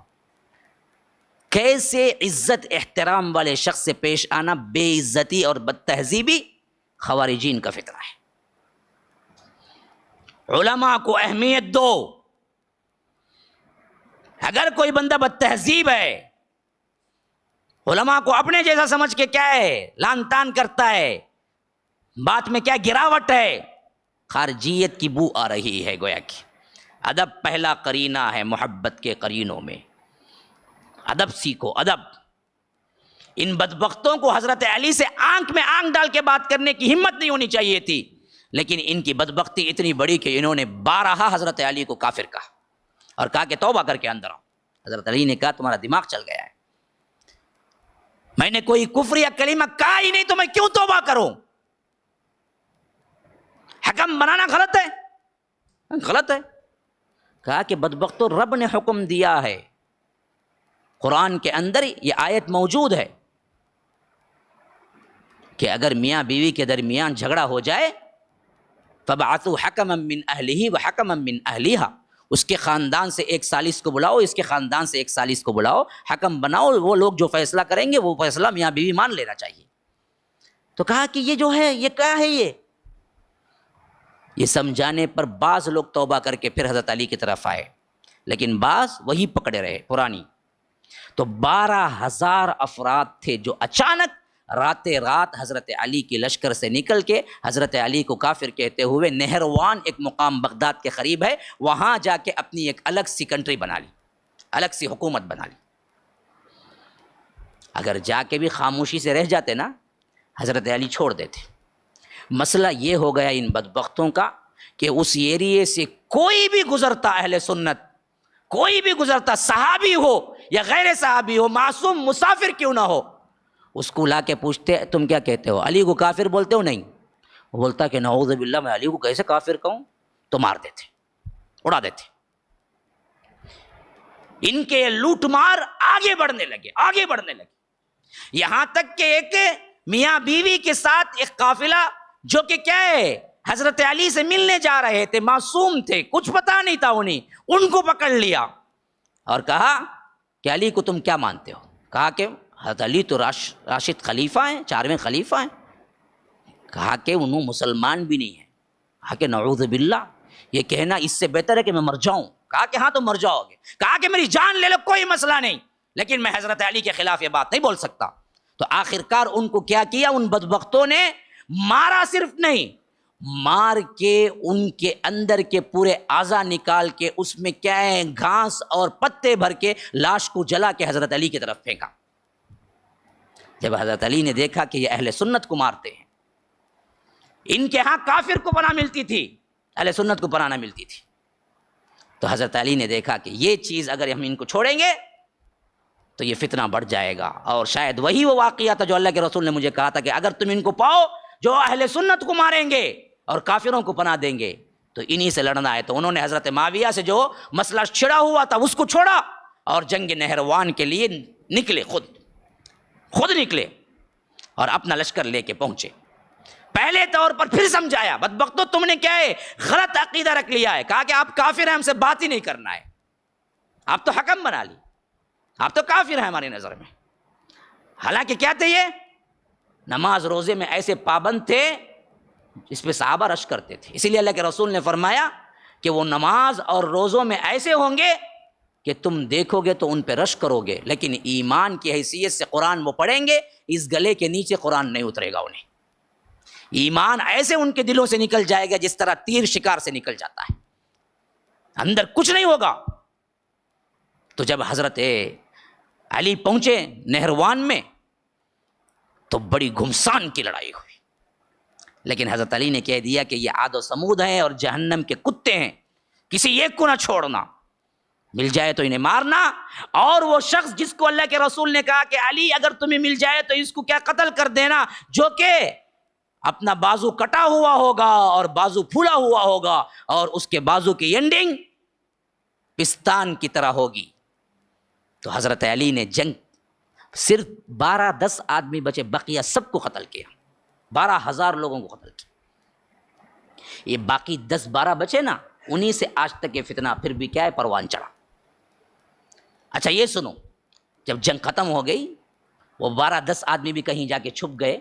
کیسے عزت احترام والے شخص سے پیش آنا بے عزتی اور بد تہذیبی خوارجین کا فطرہ ہے۔ علماء کو اہمیت دو، اگر کوئی بندہ بد تہذیب ہے، علماء کو اپنے جیسا سمجھ کے کیا ہے لان تان کرتا ہے، بات میں کیا گراوٹ ہے، خارجیت کی بو آ رہی ہے گویا کہ۔ ادب پہلا قرینہ ہے محبت کے قرینوں میں، ادب سیکھو، ادب۔ ان بدبختوں کو حضرت علی سے آنکھ میں آنکھ ڈال کے بات کرنے کی ہمت نہیں ہونی چاہیے تھی، لیکن ان کی بدبختی اتنی بڑی کہ انہوں نے بارہا حضرت علی کو کافر کہا اور کہا کہ توبہ کر کے اندر آؤ۔ حضرت علی نے کہا تمہارا دماغ چل گیا ہے، میں نے کوئی کفر یا کلمہ کہا ہی نہیں، تو میں کیوں توبہ کروں؟ حکم بنانا غلط ہے، غلط ہے۔ کہا کہ بدبختو، رب نے حکم دیا ہے، قرآن کے اندر یہ آیت موجود ہے کہ اگر میاں بیوی کے درمیان جھگڑا ہو جائے، فَبَعَثُوا حَكَمًا مِّنْ أَهْلِهِ وَحَكَمًا مِّنْ أَهْلِهَا، اس کے خاندان سے ایک سالس کو بلاؤ، اس کے خاندان سے ایک سالس کو بلاؤ، حکم بناؤ، وہ لوگ جو فیصلہ کریں گے وہ فیصلہ میاں بیوی مان لینا چاہیے۔ تو کہا کہ یہ جو ہے یہ کیا ہے، یہ سمجھانے پر بعض لوگ توبہ کر کے پھر حضرت علی کی طرف آئے، لیکن بعض وہی پکڑے رہے پرانی۔ تو 12,000 افراد تھے جو اچانک رات حضرت علی کی لشکر سے نکل کے حضرت علی کو کافر کہتے ہوئے نہروان، ایک مقام بغداد کے قریب ہے، وہاں جا کے اپنی ایک الگ سی کنٹری بنا لی، الگ سی حکومت بنا لی۔ اگر جا کے بھی خاموشی سے رہ جاتے نا، حضرت علی چھوڑ دیتے۔ مسئلہ یہ ہو گیا ان بدبختوں کا کہ اس ایریے سے کوئی بھی گزرتا، اہل سنت کوئی بھی گزرتا، صحابی ہو یا غیر صحابی ہو، معصوم مسافر کیوں نہ ہو، اس کو لا کے پوچھتے تم کیا کہتے ہو، علی کو کافر بولتے ہو؟ نہیں۔ وہ بولتا کہ نعوذ باللہ، میں علی کو کیسے کافر کہوں، تو مار دیتے، اڑا دیتے۔ ان کے لوٹ مار آگے بڑھنے لگے، یہاں تک کہ ایک میاں بیوی کے ساتھ ایک قافلہ جو کہ کیا ہے حضرت علی سے ملنے جا رہے تھے، معصوم تھے، کچھ پتا نہیں تھا انہیں، ان کو پکڑ لیا اور کہا کہ علی کو تم کیا مانتے ہو؟ کہا کہ حضرت علی تو راشد خلیفہ ہیں، 4ویں خلیفہ ہیں۔ کہا کہ انہوں مسلمان بھی نہیں ہیں۔ کہا کہ نعوذ باللہ، یہ کہنا اس سے بہتر ہے کہ میں مر جاؤں. کہا کہ ہاں تو مر جاؤ گے. کہا کہ میری جان لے لو کوئی مسئلہ نہیں, لیکن میں حضرت علی کے خلاف یہ بات نہیں بول سکتا. تو آخرکار ان کو کیا کیا, ان بدبختوں نے مارا صرف نہیں, مار کے ان کے اندر کے پورے اعضا نکال کے اس میں کیا ہے گھاس اور پتے بھر کے لاش کو جلا کے حضرت علی کی طرف پھینکا. جب حضرت علی نے دیکھا کہ یہ اہل سنت کو مارتے ہیں, ان کے ہاں کافر کو پناہ ملتی تھی, اہل سنت کو پناہ نہ ملتی تھی, تو حضرت علی نے دیکھا کہ یہ چیز اگر ہم ان کو چھوڑیں گے تو یہ فتنہ بڑھ جائے گا. اور شاید وہی وہ واقعہ تھا جو اللہ کے رسول نے مجھے کہا تھا کہ اگر تم ان کو پاؤ جو اہل سنت کو ماریں گے اور کافروں کو پناہ دیں گے تو انہی سے لڑنا ہے. تو انہوں نے حضرت معاویہ سے جو مسئلہ چھڑا ہوا تھا اس کو چھوڑا اور جنگ نہروان کے لیے نکلے, خود نکلے اور اپنا لشکر لے کے پہنچے. پہلے طور پر پھر سمجھایا, بدبختو تم نے کیا ہے غلط عقیدہ رکھ لیا ہے. کہا کہ آپ کافر ہیں, ہم سے بات ہی نہیں کرنا ہے, آپ تو حکم بنا لی, آپ تو کافر ہیں ہماری نظر میں. حالانکہ کیا تھے یہ نماز روزے میں ایسے پابند تھے اس پہ صحابہ رش کرتے تھے. اسی لیے اللہ کے رسول نے فرمایا کہ وہ نماز اور روزوں میں ایسے ہوں گے کہ تم دیکھو گے تو ان پہ رش کرو گے, لیکن ایمان کی حیثیت سے قرآن وہ پڑھیں گے, اس گلے کے نیچے قرآن نہیں اترے گا انہیں. ایمان ایسے ان کے دلوں سے نکل جائے گا جس طرح تیر شکار سے نکل جاتا ہے, اندر کچھ نہیں ہوگا. تو جب حضرت علی پہنچے نہروان میں تو بڑی گھمسان کی لڑائی ہوئی, لیکن حضرت علی نے کہہ دیا کہ یہ عاد و سمود ہیں اور جہنم کے کتے ہیں, کسی ایک کو نہ چھوڑنا, مل جائے تو انہیں مارنا. اور وہ شخص جس کو اللہ کے رسول نے کہا کہ علی اگر تمہیں مل جائے تو اس کو کیا قتل کر دینا, جو کہ اپنا بازو کٹا ہوا ہوگا اور بازو پھولا ہوا ہوگا اور اس کے بازو کی اینڈنگ پستان کی طرح ہوگی. تو حضرت علی نے جنگ صرف 12-10 آدمی بچے, بقیہ سب کو قتل کیا, 12,000 لوگوں کو قتل کیا. یہ باقی 10-12 بچے نا, انہی سے آج تک یہ فتنہ پھر بھی کیا ہے پروان چڑھا. اچھا یہ سنو, جب جنگ ختم ہو گئی وہ 12-10 آدمی بھی کہیں جا کے چھپ گئے,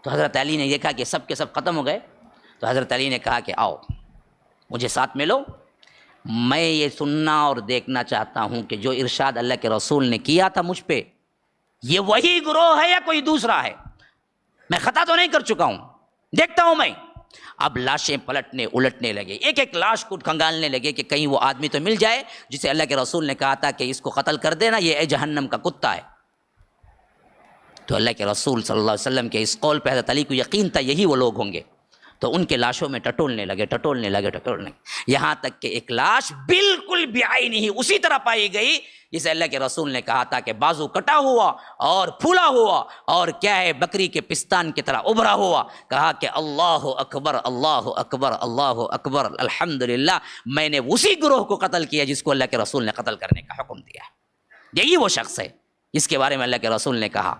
تو حضرت علی نے دیکھا کہ سب کے سب ختم ہو گئے. تو حضرت علی نے کہا کہ آؤ مجھے ساتھ ملو, میں یہ سننا اور دیکھنا چاہتا ہوں کہ جو ارشاد اللہ کے رسول نے کیا تھا مجھ پہ یہ وہی گروہ ہے یا کوئی دوسرا ہے. میں خطا تو نہیں کر چکا ہوں, دیکھتا ہوں میں. اب لاشیں پلٹنے الٹنے لگے, ایک ایک لاش کو کھنگالنے لگے کہ کہیں وہ آدمی تو مل جائے جسے اللہ کے رسول نے کہا تھا کہ اس کو قتل کر دینا, یہ جہنم کا کتا ہے. تو اللہ کے رسول صلی اللہ علیہ وسلم کے اس قول پہ حضرت علی کو یقین تھا یہی وہ لوگ ہوں گے. تو ان کے لاشوں میں ٹٹولنے لگے, یہاں تک کہ ایک لاش بالکل بعینہ ہی اسی طرح پائی گئی جسے اللہ کے رسول نے کہا تھا کہ بازو کٹا ہوا اور پھولا ہوا اور کیا ہے بکری کے پستان کی طرح ابھرا ہوا. کہا کہ اللہ اکبر اللہ اکبر اللہ اکبر, الحمدللہ میں نے اسی گروہ کو قتل کیا جس کو اللہ کے رسول نے قتل کرنے کا حکم دیا ہے. یہی وہ شخص ہے جس کے بارے میں اللہ کے رسول نے کہا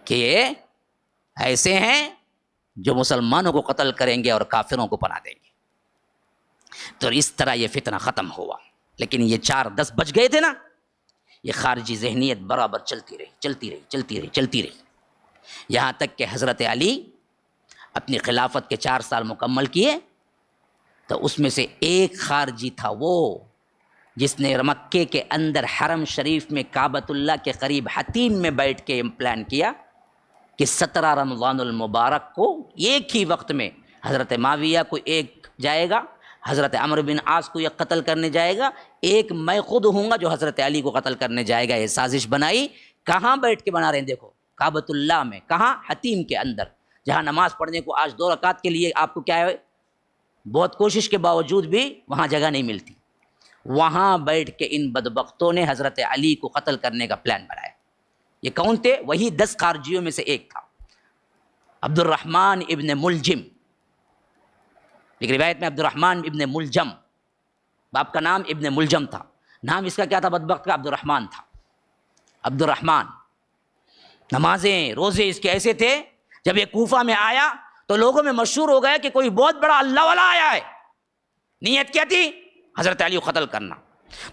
کہ یہ ایسے ہیں جو مسلمانوں کو قتل کریں گے اور کافروں کو پناہ دیں گے. تو اس طرح یہ فتنہ ختم ہوا. لیکن یہ 4-10 بچ گئے تھے نا, یہ خارجی ذہنیت برابر چلتی رہی یہاں تک کہ حضرت علی اپنی خلافت کے 4 سال مکمل کیے. تو اس میں سے ایک خارجی تھا وہ جس نے مکے کے اندر حرم شریف میں کعبۃ اللہ کے قریب حتیم میں بیٹھ کے پلان کیا کہ 17 رمضان المبارک کو ایک ہی وقت میں حضرت معاویہ کو ایک جائے گا, حضرت عمرو بن عاص کو یہ قتل کرنے جائے گا, ایک میں خود ہوں گا جو حضرت علی کو قتل کرنے جائے گا. یہ سازش بنائی. کہاں بیٹھ کے بنا رہے ہیں دیکھو, کعبۃ اللہ میں, کہاں حتیم کے اندر, جہاں نماز پڑھنے کو آج 2 رکعت کے لیے آپ کو کیا ہے بہت کوشش کے باوجود بھی وہاں جگہ نہیں ملتی. وہاں بیٹھ کے ان بدبختوں نے حضرت علی کو قتل کرنے کا پلان بنایا. یہ کون تھے؟ وہی 10 خارجیوں میں سے ایک تھا, عبد الرحمن ابن ملجم. لیکن روایت میں عبد الرحمن ابن ملجم, باپ کا نام ابن ملجم تھا, نام اس کا کیا تھا بدبخت کا؟ عبد الرحمن تھا. عبد الرحمن نمازیں روزے اس کے ایسے تھے, جب یہ کوفہ میں آیا تو لوگوں میں مشہور ہو گیا کہ کوئی بہت بڑا اللہ والا آیا ہے. نیت کیا تھی؟ حضرت علی کو قتل کرنا.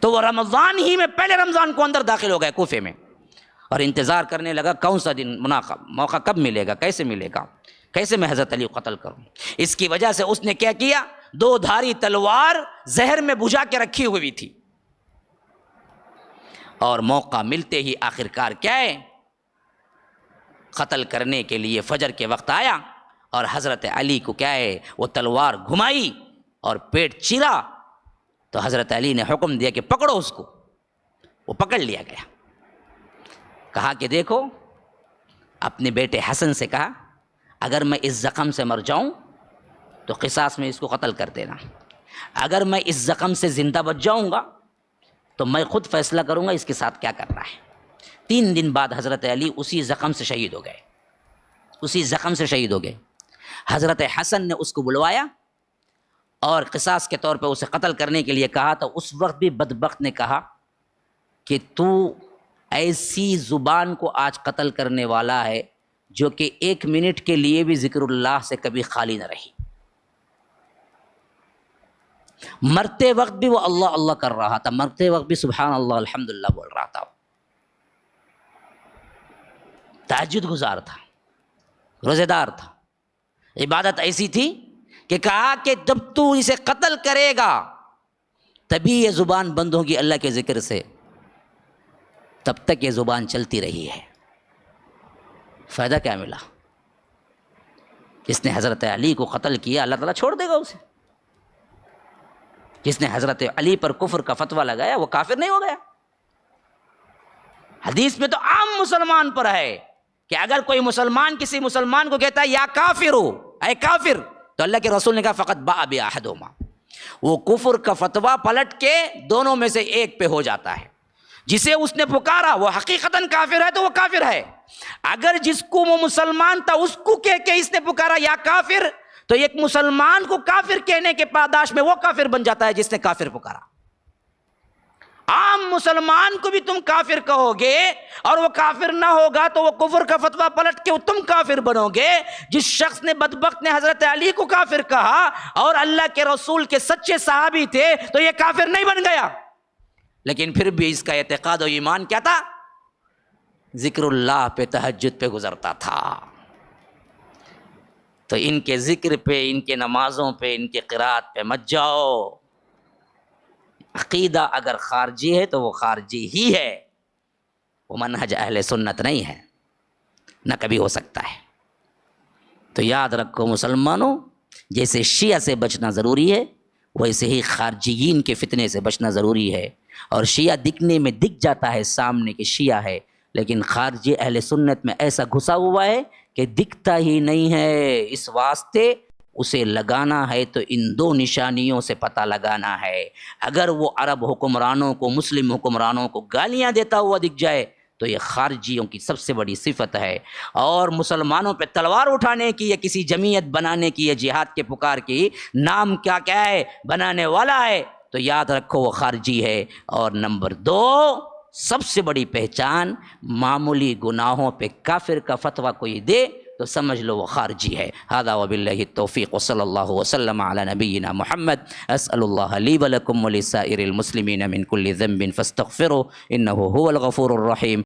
تو وہ رمضان ہی میں, پہلے رمضان کو اندر داخل ہو گئے کوفے میں اور انتظار کرنے لگا کون سا دن موقع کب ملے گا, کیسے ملے گا, کیسے میں حضرت علی کو قتل کروں. اس کی وجہ سے اس نے کیا کیا, 2 دھاری تلوار زہر میں بجھا کے رکھی ہوئی تھی، اور موقع ملتے ہی آخرکار کیا ہے، قتل کرنے کے لیے فجر کے وقت آیا اور حضرت علی کو کیا ہے وہ تلوار گھمائی اور پیٹ چیرا، تو حضرت علی نے حکم دیا کہ پکڑو اس کو، وہ پکڑ لیا گیا۔ کہا کہ دیکھو، اپنے بیٹے حسن سے کہا اگر میں اس زخم سے مر جاؤں تو قصاص میں اس کو قتل کر دینا، اگر میں اس زخم سے زندہ بچ جاؤں گا تو میں خود فیصلہ کروں گا اس کے ساتھ کیا کرنا ہے۔ 3 دن بعد حضرت علی اسی زخم سے شہید ہو گئے، اسی زخم سے شہید ہو گئے۔ حضرت حسن نے اس کو بلوایا اور قصاص کے طور پہ اسے قتل کرنے کے لیے کہا، تو اس وقت بھی بدبخت نے کہا کہ تو ایسی زبان کو آج قتل کرنے والا ہے جو کہ 1 منٹ کے لیے بھی ذکر اللہ سے کبھی خالی نہ رہی۔ مرتے وقت بھی وہ اللہ اللہ کر رہا تھا، مرتے وقت بھی سبحان اللہ الحمدللہ بول رہا تھا، تہجد گزار تھا، روزے دار تھا، عبادت ایسی تھی کہ کہا کہ جب تو اسے قتل کرے گا تبھی یہ زبان بند ہوگی اللہ کے ذکر سے، تب تک یہ زبان چلتی رہی ہے۔ فائدہ کیا ملا؟ جس نے حضرت علی کو قتل کیا اللہ تعالیٰ چھوڑ دے گا اسے، جس نے حضرت علی پر کفر کا فتویٰ لگایا وہ کافر نہیں ہو گیا؟ حدیث میں تو عام مسلمان پر ہے کہ اگر کوئی مسلمان کسی مسلمان کو کہتا ہے یا کافر ہو، اے کافر، تو اللہ کے رسول نے کہا فقط باء بأحدہما، وہ کفر کا فتویٰ پلٹ کے دونوں میں سے ایک پہ ہو جاتا ہے۔ جسے اس نے پکارا وہ حقیقتاً کافر ہے تو وہ کافر ہے، اگر جس کو وہ مسلمان تھا اس کو کہہ کے اس نے پکارا یا کافر، تو ایک مسلمان کو کافر کہنے کے پاداش میں وہ کافر بن جاتا ہے جس نے کافر پکارا۔ عام مسلمان کو بھی تم کافر کہو گے اور وہ کافر نہ ہوگا تو وہ کفر کا فتویٰ پلٹ کے تم کافر بنو گے۔ جس شخص نے بدبخت نے حضرت علی کو کافر کہا اور اللہ کے رسول کے سچے صحابی تھے تو یہ کافر نہیں بن گیا، لیکن پھر بھی اس کا اعتقاد و ایمان کیا تھا؟ ذکر اللہ پہ، تہجد پہ گزرتا تھا۔ تو ان کے ذکر پہ، ان کے نمازوں پہ، ان کے قرات پہ مت جاؤ۔ عقیدہ اگر خارجی ہے تو وہ خارجی ہی ہے، وہ منہج اہل سنت نہیں ہے، نہ کبھی ہو سکتا ہے۔ تو یاد رکھو مسلمانوں، جیسے شیعہ سے بچنا ضروری ہے ویسے ہی خارجیین کے فتنے سے بچنا ضروری ہے۔ اور شیعہ دکھنے میں دکھ جاتا ہے سامنے کہ شیعہ ہے، لیکن خارجی اہل سنت میں ایسا گھسا ہوا ہے کہ دکھتا ہی نہیں ہے۔ اس واسطے اسے لگانا ہے تو ان 2 نشانیوں سے پتہ لگانا ہے۔ اگر وہ عرب حکمرانوں کو، مسلم حکمرانوں کو گالیاں دیتا ہوا دکھ جائے تو یہ خارجیوں کی سب سے بڑی صفت ہے، اور مسلمانوں پہ تلوار اٹھانے کی یا کسی جمعیت بنانے کی یا جہاد کے پکار کی نام کیا ہے بنانے والا ہے تو یاد رکھو وہ خارجی ہے۔ اور نمبر 2 سب سے بڑی پہچان، معمولی گناہوں پہ کافر کا فتویٰ کوئی دے تو سمجھ لو وہ خارجی ہے۔ ھذا وباللہ التوفیق وصلی اللہ وسلم علی نبینا محمد۔ اسأل اللہ لی ولکم ولسائر المسلمین من کل ذنب فاستغفروا انہ هو الغفور الرحیم۔